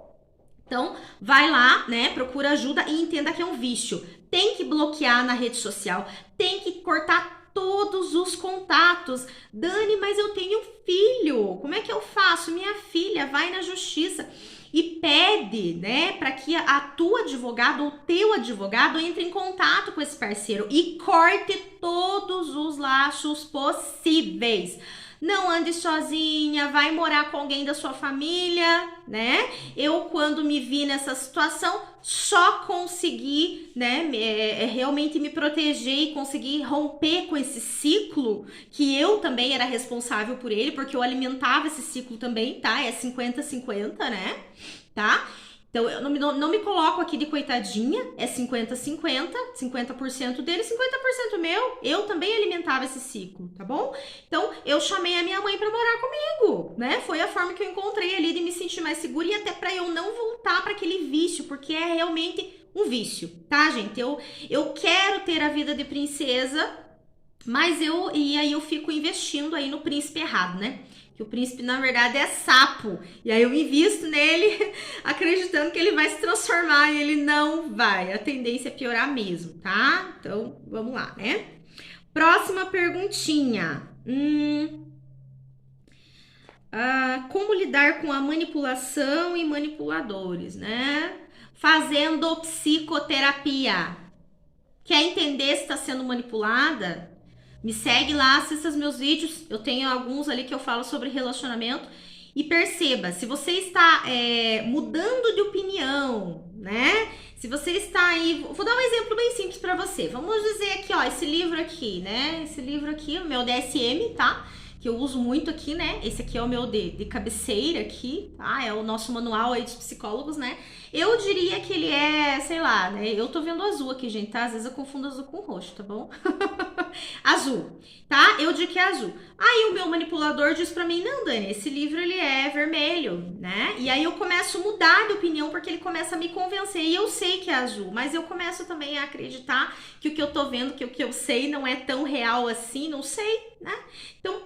Então, vai lá, né, procura ajuda e entenda que é um vício. Tem que bloquear na rede social, tem que cortar todos os contatos. Dani, mas eu tenho filho, como é que eu faço? Minha filha vai na justiça e pede, né, para que a tua advogada ou teu advogado entre em contato com esse parceiro e corte todos os laços possíveis. Não ande sozinha, vai morar com alguém da sua família, né? Eu, quando me vi nessa situação, só consegui, né, realmente me proteger e conseguir romper com esse ciclo, que eu também era responsável por ele, porque eu alimentava esse ciclo também, tá? É 50-50, né? Tá? Então, eu não me coloco aqui de coitadinha, é 50-50, 50% dele, 50% meu. Eu também alimentava esse ciclo, tá bom? Então, eu chamei a minha mãe pra morar comigo, né? Foi a forma que eu encontrei ali de me sentir mais segura e até pra eu não voltar pra aquele vício, porque é realmente um vício, tá, gente? Eu quero ter a vida de princesa, mas aí eu fico investindo aí no príncipe errado, né? Que o príncipe, na verdade, é sapo. E aí eu invisto nele, acreditando que ele vai se transformar e ele não vai. A tendência é piorar mesmo, tá? Então, vamos lá, né? Próxima perguntinha. Como lidar com a manipulação e manipuladores, né? Fazendo psicoterapia. Quer entender se está sendo manipulada? Me segue lá, assista os meus vídeos. Eu tenho alguns ali que eu falo sobre relacionamento. e perceba se você está mudando de opinião, né? Se você está aí, vou dar um exemplo bem simples para você. Vamos dizer aqui, ó, esse livro aqui, né? Esse livro aqui, o meu DSM, tá? Que eu uso muito aqui, né? Esse aqui é o meu de cabeceira aqui, tá? É o nosso manual aí dos psicólogos, né? Eu diria que ele é, sei lá, né? Eu tô vendo azul aqui, gente, tá? Às vezes eu confundo azul com roxo, tá bom? Azul, tá? Eu digo que é azul. Aí o meu manipulador diz pra mim, não, Dani, esse livro ele é vermelho, né? E aí eu começo a mudar de opinião porque ele começa a me convencer. E eu sei que é azul, mas eu começo também a acreditar que o que eu tô vendo, que o que eu sei não é tão real assim, não sei, né? Então,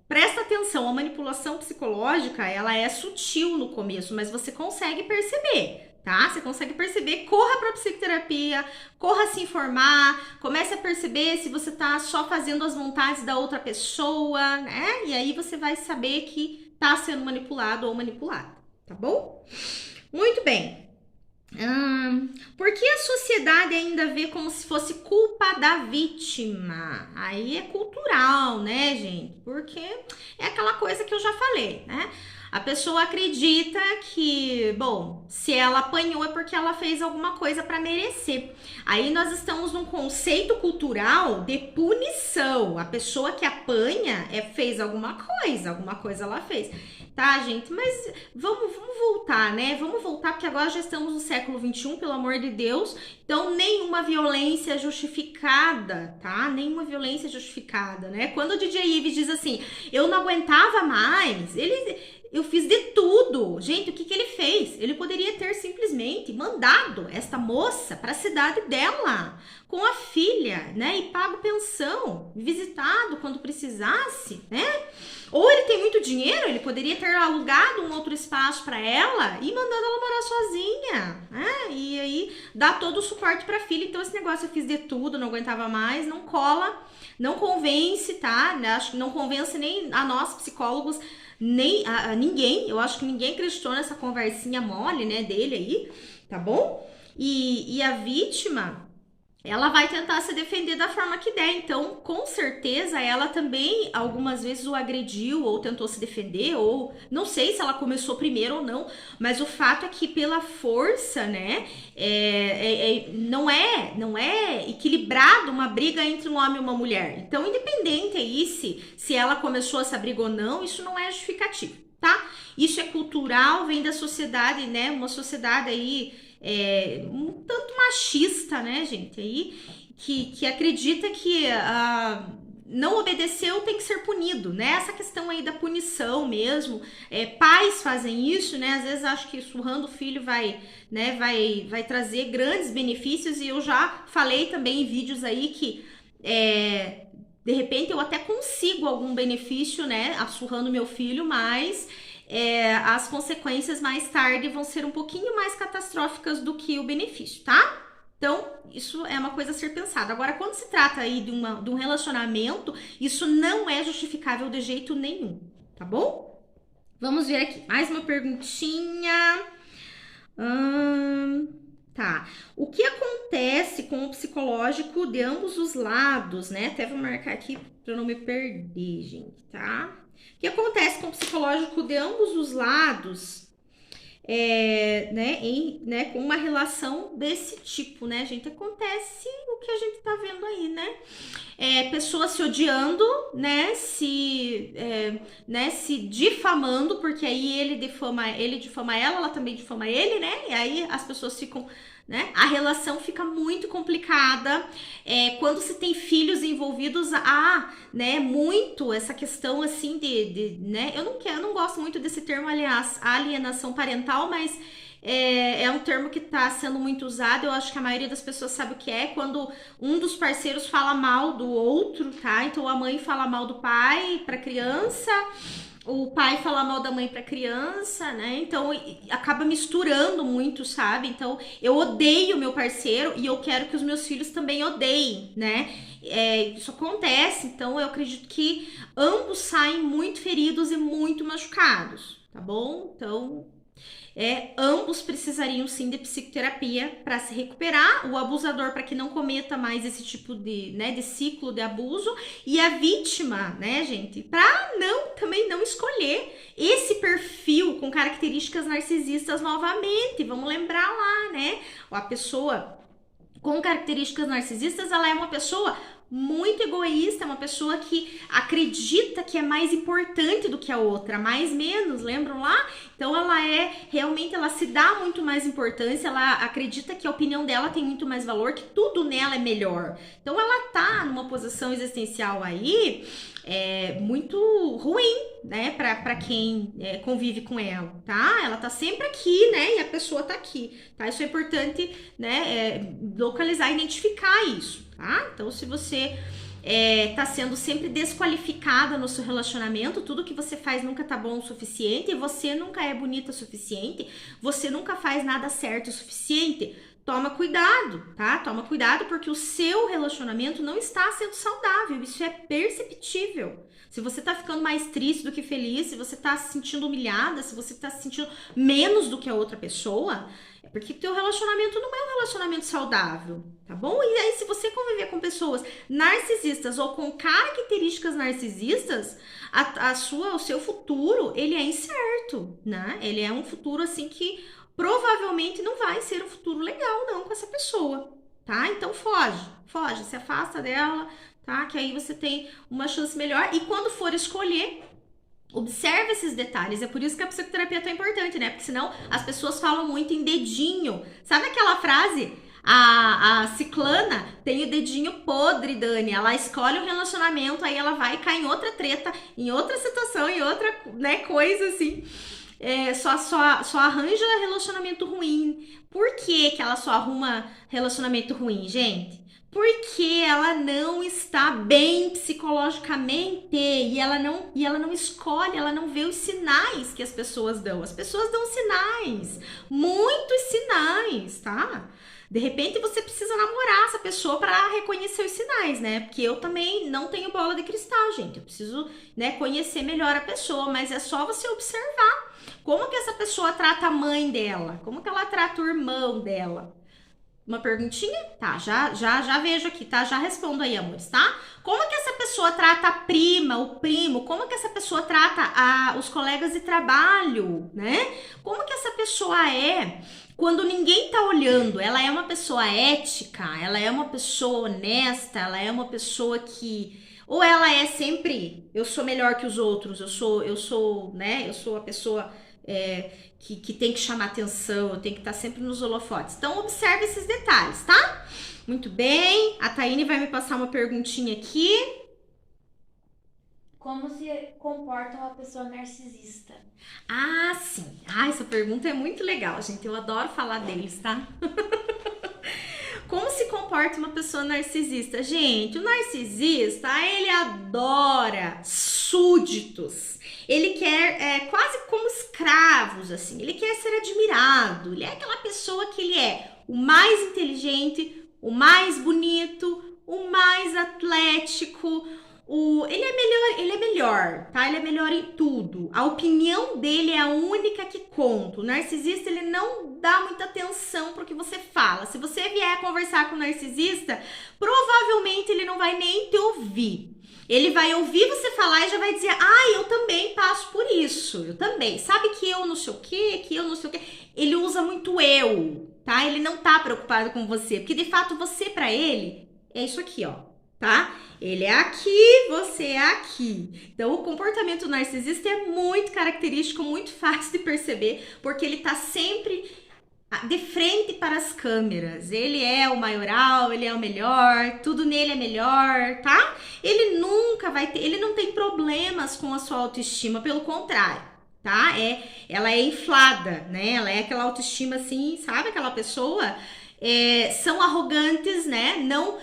presta atenção, a manipulação psicológica, ela é sutil no começo, mas você consegue perceber, tá? Você consegue perceber, corra para psicoterapia, corra se informar, comece a perceber se você tá só fazendo as vontades da outra pessoa, né? E aí você vai saber que tá sendo manipulado ou manipulada, tá bom? Muito bem. Por que a sociedade ainda vê como se fosse culpa da vítima? Aí é cultural, né, gente? Porque é aquela coisa que eu já falei, né? A pessoa acredita que, bom, se ela apanhou é porque ela fez alguma coisa para merecer. Aí nós estamos num conceito cultural de punição. A pessoa que apanha fez alguma coisa ela fez. Tá, gente? Mas vamos voltar, né? Vamos voltar, porque agora já estamos no século XXI, pelo amor de Deus. Então, nenhuma violência justificada, tá? Nenhuma violência justificada, né? Quando o DJ Ives diz assim, eu não aguentava mais, eu fiz de tudo. Gente, o que ele fez? Ele poderia ter simplesmente mandado esta moça para a cidade dela, com a filha, né? E pago pensão, visitado quando precisasse, né? Ou ele tem muito dinheiro, ele poderia ter alugado um outro espaço para ela e mandando ela morar sozinha, né? E aí dar todo o suporte para a filha. Então esse negócio eu fiz de tudo, não aguentava mais, não cola, não convence, tá? Acho que não convence nem a nós psicólogos, nem a ninguém. Eu acho que ninguém acreditou nessa conversinha mole, né, dele aí, tá bom? E a vítima, ela vai tentar se defender da forma que der. Então, com certeza, ela também algumas vezes o agrediu ou tentou se defender, ou não sei se ela começou primeiro ou não, mas o fato é que pela força, né, não é equilibrado uma briga entre um homem e uma mulher. Então, independente aí se ela começou essa briga ou não, isso não é justificativo, tá? Isso é cultural, vem da sociedade, né, uma sociedade aí um tanto machista, né, gente, aí que acredita que não obedeceu tem que ser punido, né? Essa questão aí da punição mesmo, pais fazem isso, né? Às vezes acho que surrando o filho vai trazer grandes benefícios, e eu já falei também em vídeos aí que de repente eu até consigo algum benefício, né, surrando meu filho, mas as consequências mais tarde vão ser um pouquinho mais catastróficas do que o benefício, tá? Então, isso é uma coisa a ser pensada. Agora, quando se trata aí de um relacionamento, isso não é justificável de jeito nenhum, tá bom? Vamos ver aqui, mais uma perguntinha. Tá. O que acontece com o psicológico de ambos os lados, né? Até vou marcar aqui para não me perder, gente, tá? O que acontece com o psicológico de ambos os lados, com uma relação desse tipo, né, gente? Acontece o que a gente tá vendo aí, né? Pessoas se odiando, né? Se difamando, porque aí ele difama ela também difama ele, né? E aí as pessoas ficam, né? A relação fica muito complicada. Quando se tem filhos envolvidos, né? Muito essa questão assim né? Eu não gosto muito desse termo, aliás, alienação parental, mas é um termo que está sendo muito usado. Eu acho que a maioria das pessoas sabe o que é quando um dos parceiros fala mal do outro, tá? Então a mãe fala mal do pai para criança, o pai fala mal da mãe pra criança, né? Então acaba misturando muito, sabe? Então eu odeio meu parceiro e eu quero que os meus filhos também odeiem, né? Isso acontece, então eu acredito que ambos saem muito feridos e muito machucados, tá bom? Então ambos precisariam sim de psicoterapia para se recuperar, o abusador para que não cometa mais esse tipo de ciclo de abuso, e a vítima, né, gente, para também não escolher Esse perfil com características narcisistas novamente, vamos lembrar lá, né? A pessoa com características narcisistas, ela é uma pessoa muito egoísta, uma pessoa que acredita que é mais importante do que a outra, mais menos, lembram lá? Então ela realmente ela se dá muito mais importância, ela acredita que a opinião dela tem muito mais valor, que tudo nela é melhor. Então ela tá numa posição existencial aí muito ruim, né, para quem convive com ela, tá? Ela tá sempre aqui, né, e a pessoa tá aqui, tá? Isso é importante, né, localizar, identificar isso, tá? Então, se você tá sendo sempre desqualificada no seu relacionamento, tudo que você faz nunca tá bom o suficiente, você nunca é bonita o suficiente, você nunca faz nada certo o suficiente, toma cuidado, tá? Toma cuidado porque o seu relacionamento não está sendo saudável, isso é perceptível. Se você tá ficando mais triste do que feliz, se você tá se sentindo humilhada, se você tá se sentindo menos do que a outra pessoa, é porque teu relacionamento não é um relacionamento saudável, tá bom? E aí, se você conviver com pessoas narcisistas ou com características narcisistas, o seu futuro, ele é incerto, né? Ele é um futuro, assim, que provavelmente não vai ser um futuro legal, não, com essa pessoa, tá? Então, foge, se afasta dela, tá? Que aí você tem uma chance melhor. E quando for escolher, observe esses detalhes. É por isso que a psicoterapia é tão importante, né? Porque senão as pessoas falam muito em dedinho. Sabe aquela frase? A ciclana tem o dedinho podre, Dani. Ela escolhe um relacionamento, aí ela vai cair em outra treta, em outra situação, em outra, né, coisa assim. Só arranja relacionamento ruim. Por que ela só arruma relacionamento ruim, gente? Porque ela não está bem psicologicamente e ela não escolhe, ela não vê os sinais que as pessoas dão. As pessoas dão sinais, muitos sinais, tá? De repente você precisa namorar essa pessoa para reconhecer os sinais, né? Porque eu também não tenho bola de cristal, gente. Eu preciso, né, conhecer melhor a pessoa, mas é só você observar como que essa pessoa trata a mãe dela, como que ela trata o irmão dela. Uma perguntinha? Tá, já vejo aqui, tá? Já respondo aí, amores, tá? Como que essa pessoa trata a prima, o primo? Como que essa pessoa trata os colegas de trabalho, né? Como que essa pessoa é quando ninguém tá olhando? Ela é uma pessoa ética? Ela é uma pessoa honesta? Ela é uma pessoa que... Ou ela é sempre, eu sou melhor que os outros, eu sou, né? Eu sou a pessoa... que tem que chamar atenção, eu tenho que estar sempre nos holofotes. Então, observe esses detalhes, tá? Muito bem. A Taine vai me passar uma perguntinha aqui.
Como se comporta uma pessoa narcisista?
Ah, sim. Ah, essa pergunta é muito legal, gente. Eu adoro falar deles, tá? Como se comporta uma pessoa narcisista? Gente, o narcisista, ele adora súditos. Ele quer, quase como escravos, assim. Ele quer ser admirado. Ele é aquela pessoa que ele é o mais inteligente, o mais bonito, o mais atlético. Ele é melhor, tá? Ele é melhor em tudo. A opinião dele é a única que conta. O narcisista, ele não dá muita atenção pro que você fala. Se você vier conversar com o narcisista, provavelmente ele não vai nem te ouvir. Ele vai ouvir você falar e já vai dizer, eu também passo por isso. Eu também. Sabe que eu não sei o quê, que eu não sei o quê. Ele usa muito eu, tá? Ele não tá preocupado com você. Porque, de fato, você pra ele é isso aqui, ó, tá? Ele é aqui, você é aqui. Então, o comportamento narcisista é muito característico, muito fácil de perceber, porque ele tá sempre de frente para as câmeras. Ele é o maioral, ele é o melhor, tudo nele é melhor, tá? Ele nunca vai ter, ele não tem problemas com a sua autoestima, pelo contrário, tá? Ela é inflada, né? Ela é aquela autoestima assim, sabe? Aquela pessoa... são arrogantes, né? Não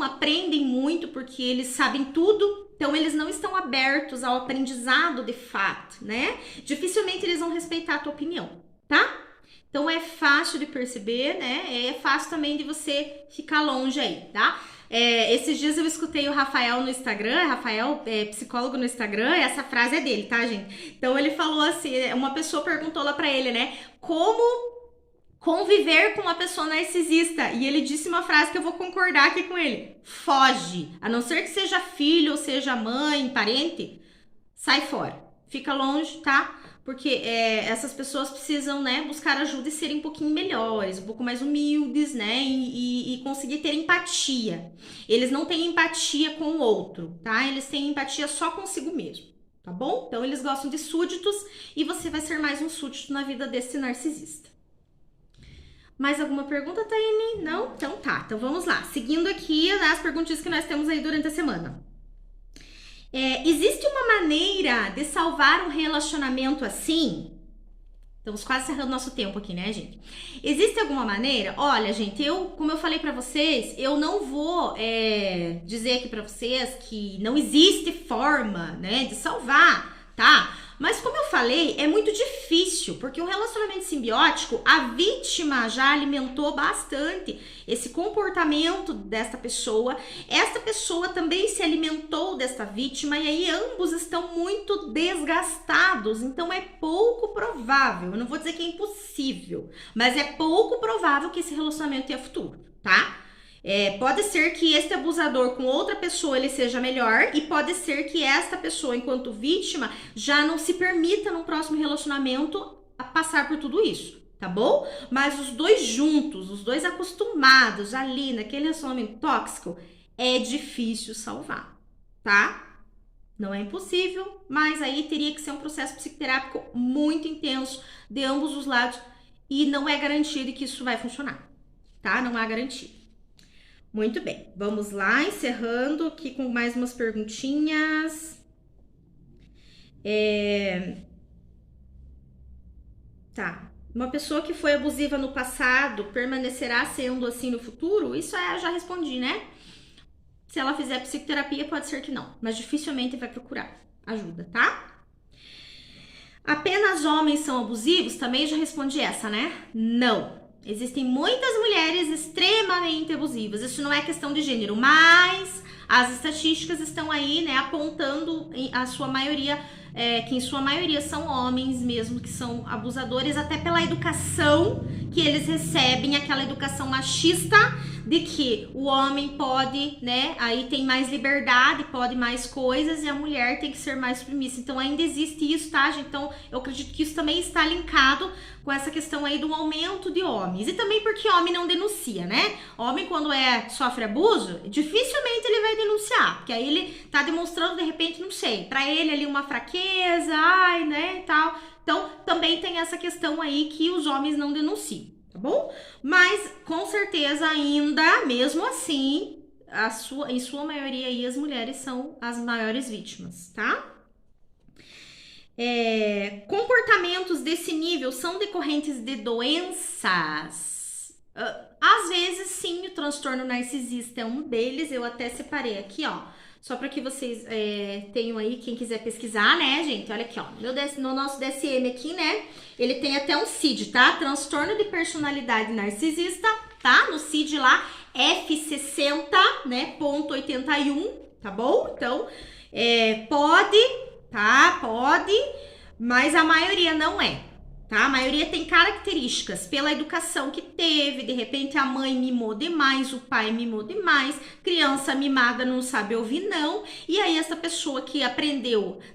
aprendem muito porque eles sabem tudo, então eles não estão abertos ao aprendizado de fato, né? Dificilmente eles vão respeitar a tua opinião, tá? Então é fácil de perceber, né? É fácil também de você ficar longe aí, tá? Esses dias eu escutei o Rafael no Instagram, Rafael é psicólogo no Instagram, essa frase é dele, tá, gente? Então ele falou assim, uma pessoa perguntou lá pra ele, né? Como conviver com uma pessoa narcisista. E ele disse uma frase que eu vou concordar aqui com ele. Foge. A não ser que seja filho, ou seja mãe, parente, sai fora. fica longe, tá? Porque essas pessoas precisam, né, buscar ajuda e serem um pouquinho melhores, um pouco mais humildes, né, e conseguir ter empatia. Eles não têm empatia com o outro, tá? Eles têm empatia só consigo mesmo, tá bom? Então, eles gostam de súditos e você vai ser mais um súdito na vida desse narcisista. Mais alguma pergunta, Taine? Não? Então tá, então vamos lá. Seguindo aqui as perguntas que nós temos aí durante a semana. Existe uma maneira de salvar um relacionamento assim? Estamos quase encerrando nosso tempo aqui, né, gente? Existe alguma maneira? Olha, gente, como eu falei pra vocês, eu não vou dizer aqui pra vocês que não existe forma, né, de salvar, tá? Mas como eu falei, é muito difícil, porque um relacionamento simbiótico, a vítima já alimentou bastante esse comportamento desta pessoa. Esta pessoa também se alimentou desta vítima e aí ambos estão muito desgastados. Então é pouco provável, eu não vou dizer que é impossível, mas é pouco provável que esse relacionamento tenha futuro, tá? Pode ser que este abusador com outra pessoa ele seja melhor e pode ser que esta pessoa, enquanto vítima, já não se permita num próximo relacionamento a passar por tudo isso, tá bom? Mas os dois juntos, os dois acostumados ali naquele relacionamento tóxico, é difícil salvar, tá? Não é impossível, mas aí teria que ser um processo psicoterápico muito intenso de ambos os lados e não é garantido que isso vai funcionar, tá? Não há garantia. Muito bem, vamos lá, encerrando aqui com mais umas perguntinhas. Tá, uma pessoa que foi abusiva no passado permanecerá sendo assim no futuro? Isso eu já respondi, né? Se ela fizer psicoterapia, pode ser que não, mas dificilmente vai procurar ajuda, tá? Apenas homens são abusivos? Também já respondi essa, né? Não. Existem muitas mulheres extremamente abusivas. Isso não é questão de gênero, mas as estatísticas estão aí, né, apontando a sua maioria, que em sua maioria são homens mesmo que são abusadores, até pela educação que eles recebem, aquela educação machista de que o homem pode, né, aí tem mais liberdade, pode mais coisas e a mulher tem que ser mais submissa. Então ainda existe isso, tá, gente? Então eu acredito que isso também está linkado com essa questão aí do aumento de homens. E também porque homem não denuncia, né? Homem quando sofre abuso, dificilmente ele vai denunciar, porque aí ele tá demonstrando de repente, não sei, pra ele ali uma fraqueza, né, e tal. Então também tem essa questão aí que os homens não denunciam, tá bom? Mas com certeza ainda, mesmo assim, em sua maioria aí as mulheres são as maiores vítimas, tá? Comportamentos desse nível são decorrentes de doenças? Às vezes sim, o transtorno narcisista é um deles. Eu até separei aqui, ó, só para que vocês tenham aí, quem quiser pesquisar, né, gente? Olha aqui, ó, no nosso DSM aqui, né, ele tem até um CID, tá? Transtorno de personalidade narcisista, tá? No CID lá, F60, né, ponto 81, tá bom? Então, pode, tá? Pode, mas a maioria não é, tá? A maioria tem características pela educação que teve, de repente a mãe mimou demais, o pai mimou demais, criança mimada não sabe ouvir não, e aí essa pessoa que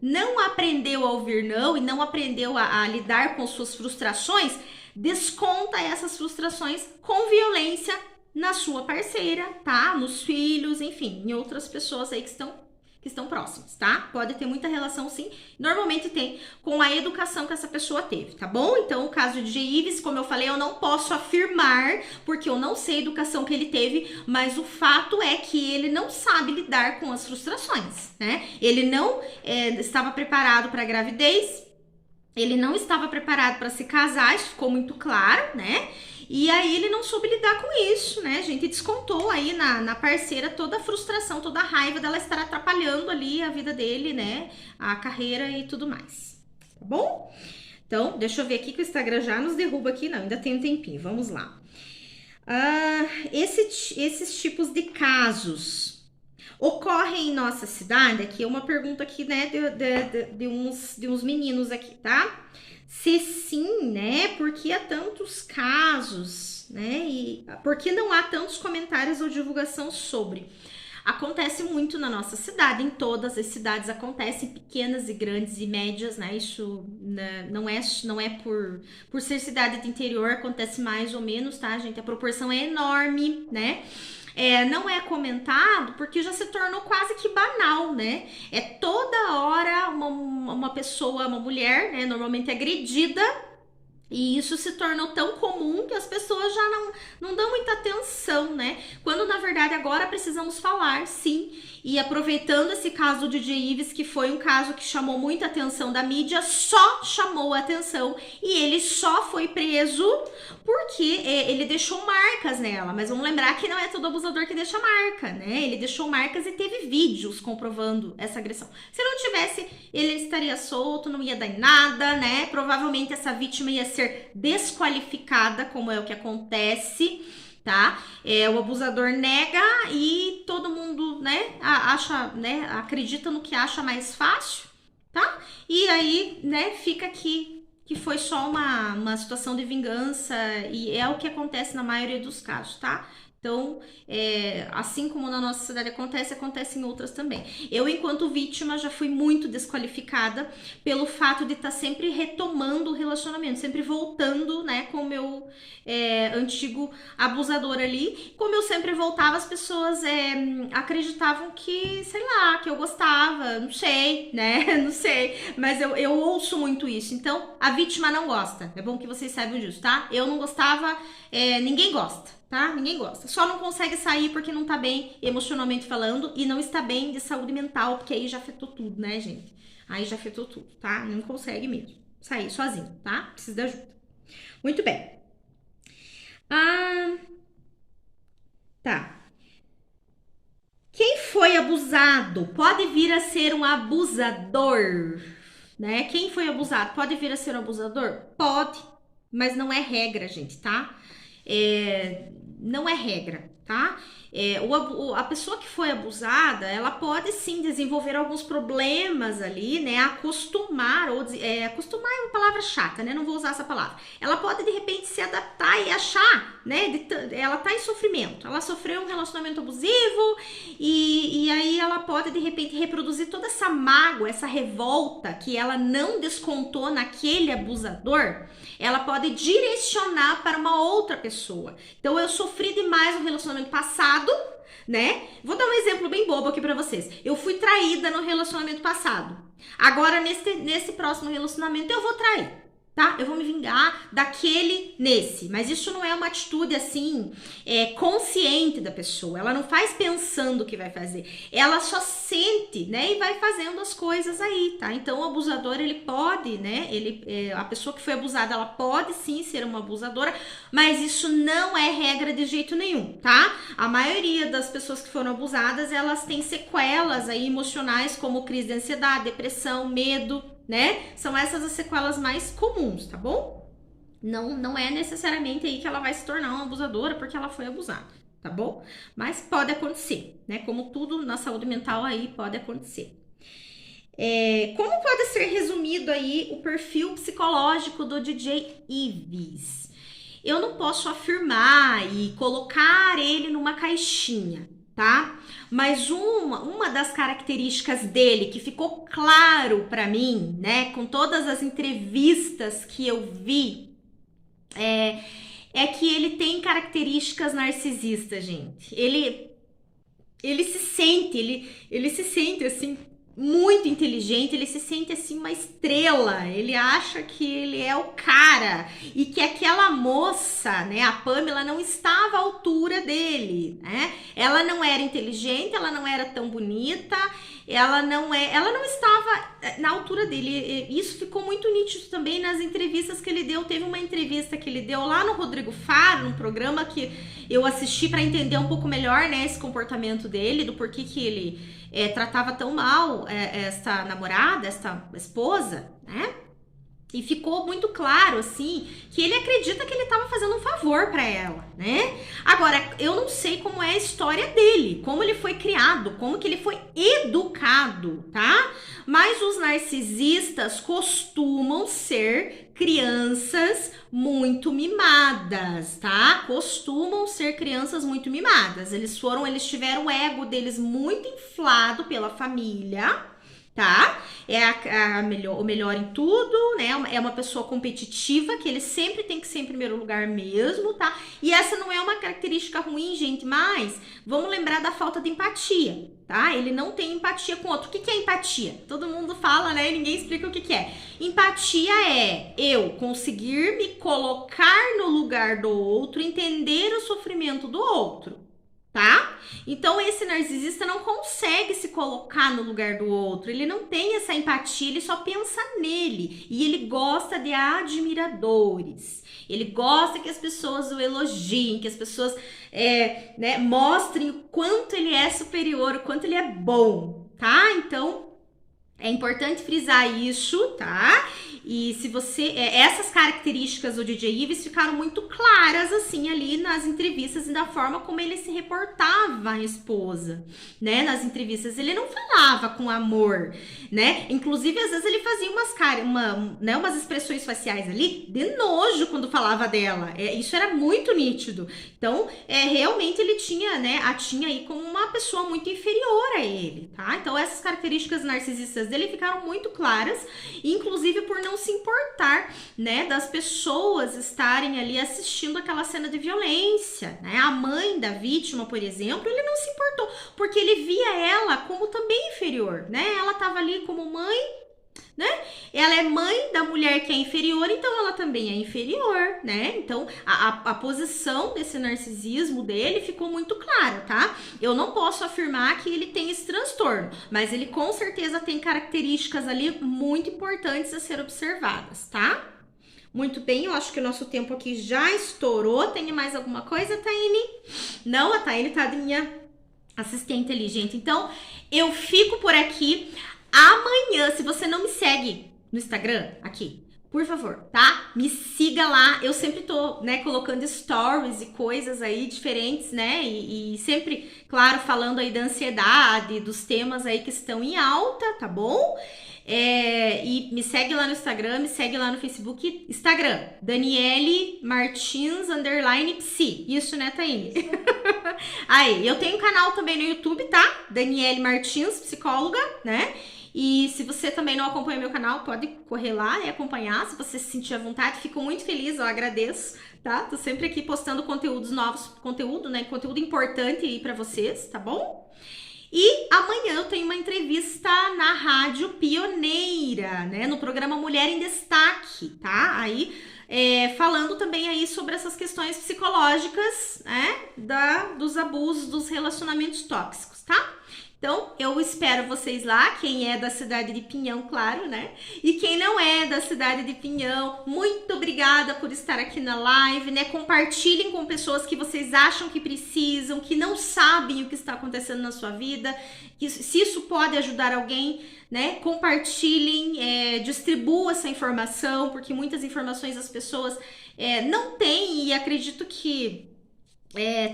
não aprendeu a ouvir não e não aprendeu a lidar com suas frustrações, desconta essas frustrações com violência na sua parceira, tá? Nos filhos, enfim, em outras pessoas aí que estão próximas, tá? Pode ter muita relação, sim. Normalmente tem com a educação que essa pessoa teve, tá bom? Então, o caso de Ives, como eu falei, eu não posso afirmar, porque eu não sei a educação que ele teve, mas o fato é que ele não sabe lidar com as frustrações, né? Ele não estava preparado para a gravidez, ele não estava preparado para se casar, isso ficou muito claro, né? E aí ele não soube lidar com isso, né, gente? E descontou aí na parceira toda a frustração, toda a raiva dela estar atrapalhando ali a vida dele, né? A carreira e tudo mais. Tá bom? Então, deixa eu ver aqui que o Instagram já nos derruba aqui. Não, ainda tem um tempinho. Vamos lá. Esses tipos de casos ocorrem em nossa cidade? Aqui é uma pergunta aqui, né, de uns meninos aqui, tá? Se sim, né? Por que há tantos casos, né? E por que não há tantos comentários ou divulgação sobre? Acontece muito na nossa cidade, em todas as cidades acontece, pequenas e grandes e médias, né? Isso, né, não é por ser cidade de interior, acontece mais ou menos, tá, gente? A proporção é enorme, né? Não é comentado porque já se tornou quase que banal, né? É toda hora uma pessoa, uma mulher, né, normalmente agredida. E isso se tornou tão comum que as pessoas já não dão muita atenção, né? Quando na verdade agora precisamos falar, sim. E aproveitando esse caso do DJ Ives, que foi um caso que chamou muita atenção da mídia, só chamou a atenção e ele só foi preso porque ele deixou marcas nela. Mas vamos lembrar que não é todo abusador que deixa marca, né? Ele deixou marcas e teve vídeos comprovando essa agressão. Se não tivesse, ele estaria solto, não ia dar em nada, né? Provavelmente essa vítima ia ser desqualificada, como é o que acontece, tá? O abusador nega e todo mundo, né, acha, né, acredita no que acha mais fácil, tá? E aí, né, fica aqui que foi só uma situação de vingança e é o que acontece na maioria dos casos, tá? Então, assim como na nossa cidade acontece em outras também. Eu, enquanto vítima, já fui muito desqualificada pelo fato de estar sempre retomando o relacionamento, sempre voltando, né, com o meu antigo abusador ali. Como eu sempre voltava, as pessoas acreditavam que, sei lá, que eu gostava, não sei, né, não sei. Mas eu ouço muito isso. Então, a vítima não gosta. É bom que vocês saibam disso, tá? Eu não gostava, ninguém gosta. Tá? Ninguém gosta. Só não consegue sair porque não tá bem emocionalmente falando e não está bem de saúde mental, porque aí já afetou tudo, né, gente? Aí já afetou tudo, tá? Não consegue mesmo sair sozinho, tá? Precisa de ajuda. Muito bem. Tá. Quem foi abusado pode vir a ser um abusador, né? Quem foi abusado pode vir a ser um abusador? Pode, mas não é regra, gente, tá? Não é regra, tá? A pessoa que foi abusada, ela pode sim desenvolver alguns problemas ali, né? Acostumar, acostumar é uma palavra chata, né? Não vou usar essa palavra. Ela pode de repente se adaptar e achar, né? Ela tá em sofrimento, ela sofreu um relacionamento abusivo e aí ela pode de repente reproduzir toda essa mágoa, essa revolta que ela não descontou naquele abusador, ela pode direcionar para uma outra pessoa. Então eu sofri demais no relacionamento passado, né? Vou dar um exemplo bem bobo aqui pra vocês. Eu fui traída no relacionamento passado. Agora, nesse próximo relacionamento, eu vou trair, tá? Eu vou me vingar daquele nesse. Mas isso não é uma atitude, assim, consciente da pessoa. Ela não faz pensando o que vai fazer. Ela só sente, né? E vai fazendo as coisas aí, tá? Então, o abusador, ele pode, né? A pessoa que foi abusada, ela pode sim ser uma abusadora, mas isso não é regra de jeito nenhum, tá? A maioria das pessoas que foram abusadas, elas têm sequelas aí emocionais, como crise de ansiedade, depressão, medo, né? São essas as sequelas mais comuns, tá bom? Não é necessariamente aí que ela vai se tornar uma abusadora porque ela foi abusada, tá bom? Mas pode acontecer, né? Como tudo na saúde mental aí pode acontecer. Como pode ser resumido aí o perfil psicológico do DJ Ives? Eu não posso afirmar e colocar ele numa caixinha, tá? Mas uma das características dele que ficou claro pra mim, né, com todas as entrevistas que eu vi, é que ele tem características narcisistas, gente. Ele se sente assim muito inteligente, ele se sente assim uma estrela, ele acha que ele é o cara e que aquela moça, né, a Pamela, não estava à altura dele, né? Ela não era inteligente, ela não era tão bonita, ela não estava na altura dele. Isso ficou muito nítido também nas entrevistas que ele deu. Teve uma entrevista que ele deu lá no Rodrigo Faro, num programa que eu assisti para entender um pouco melhor, né, esse comportamento dele, do porquê que ele tratava tão mal esta namorada, esta esposa, né? E ficou muito claro, assim, que ele acredita que ele estava fazendo um favor para ela, né? Agora, eu não sei como é a história dele, como ele foi criado, como que ele foi educado, tá? Mas os narcisistas costumam ser crianças muito mimadas, tá? Costumam ser crianças muito mimadas. Eles tiveram o ego deles muito inflado pela família, tá? O melhor em tudo, né? É uma pessoa competitiva, que ele sempre tem que ser em primeiro lugar mesmo, tá? E essa não é uma característica ruim, gente, mas vamos lembrar da falta de empatia, tá? Ele não tem empatia com o outro. O que é empatia? Todo mundo fala, né? E ninguém explica o que é. Empatia é eu conseguir me colocar no lugar do outro, entender o sofrimento do outro. Tá? Então esse narcisista não consegue se colocar no lugar do outro, ele não tem essa empatia, ele só pensa nele e ele gosta de admiradores. Ele gosta que as pessoas o elogiem, que as pessoas mostrem o quanto ele é superior, o quanto ele é bom, tá? Então é importante frisar isso, tá? E se você... essas características do DJ Ives ficaram muito claras, assim, ali nas entrevistas e da forma como ele se reportava à esposa, né? Nas entrevistas, ele não falava com amor, né? Inclusive, às vezes, ele fazia umas expressões faciais ali de nojo quando falava dela. Isso era muito nítido. Então, realmente, ele tinha, né? A tinha aí como uma pessoa muito inferior a ele, tá? Então, essas características narcisistas dele ficaram muito claras, inclusive por não se importar, né, das pessoas estarem ali assistindo aquela cena de violência, né? A mãe da vítima, por exemplo, ele não se importou, porque ele via ela como também inferior, né? Ela tava ali como mãe, né? Ela é mãe da mulher que é inferior, então ela também é inferior, né? Então a posição desse narcisismo dele ficou muito clara, tá? Eu não posso afirmar que ele tem esse transtorno, mas ele com certeza tem características ali muito importantes a ser observadas, tá? Muito bem, eu acho que o nosso tempo aqui já estourou. Tem mais alguma coisa, Taine? Não, a Taine tá de minha assistente ali, gente. Então, eu fico por aqui. Amanhã, se você não me segue no Instagram, aqui, por favor, tá? Me siga lá. Eu sempre tô, né, colocando stories e coisas aí diferentes, né? E sempre, claro, falando aí da ansiedade, dos temas aí que estão em alta, tá bom? E me segue lá no Instagram, me segue lá no Facebook. Instagram, Daniele Martins _psi. Isso, né, Taine? Aí, eu tenho um canal também no YouTube, tá? Daniele Martins, psicóloga, né? E se você também não acompanha meu canal, pode correr lá e acompanhar, se você se sentir à vontade. Fico muito feliz, eu agradeço, tá? Tô sempre aqui postando conteúdos novos, conteúdo importante aí pra vocês, tá bom? E amanhã eu tenho uma entrevista na Rádio Pioneira, né? No programa Mulher em Destaque, tá? Aí, falando também aí sobre essas questões psicológicas, né? Dos abusos, dos relacionamentos tóxicos, tá? Então, eu espero vocês lá, quem é da cidade de Pinhão, claro, né? E quem não é da cidade de Pinhão, muito obrigada por estar aqui na live, né? Compartilhem com pessoas que vocês acham que precisam, que não sabem o que está acontecendo na sua vida, que se isso pode ajudar alguém, né? Compartilhem, distribuam essa informação, porque muitas informações as pessoas não têm, e acredito que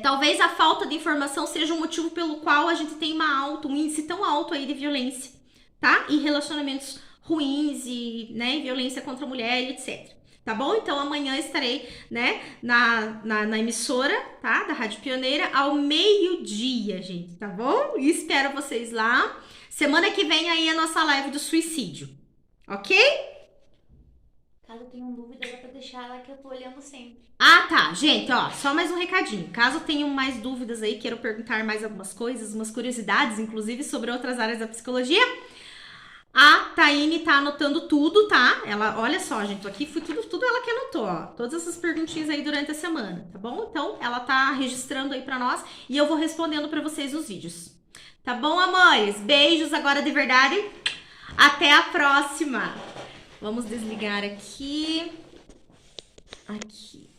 talvez a falta de informação seja um motivo pelo qual a gente tem um índice tão alto aí de violência, tá? E relacionamentos ruins e, né, violência contra a mulher, etc. Tá bom? Então amanhã estarei, né, na emissora, tá? Da Rádio Pioneira ao meio-dia, gente, tá bom? E espero vocês lá. Semana que vem aí a nossa live do suicídio, ok?
Caso tenham dúvida, dá pra deixar lá que eu tô olhando sempre.
Ah, tá. Gente, ó, só mais um recadinho. Caso tenham mais dúvidas aí, queiram perguntar mais algumas coisas, umas curiosidades, inclusive sobre outras áreas da psicologia, a Taine tá anotando tudo, tá? Ela, olha só, gente, aqui foi tudo ela que anotou, ó. Todas essas perguntinhas aí durante a semana, tá bom? Então, ela tá registrando aí pra nós e eu vou respondendo pra vocês nos vídeos. Tá bom, amores? Beijos agora de verdade. Até a próxima. Vamos desligar aqui. Aqui.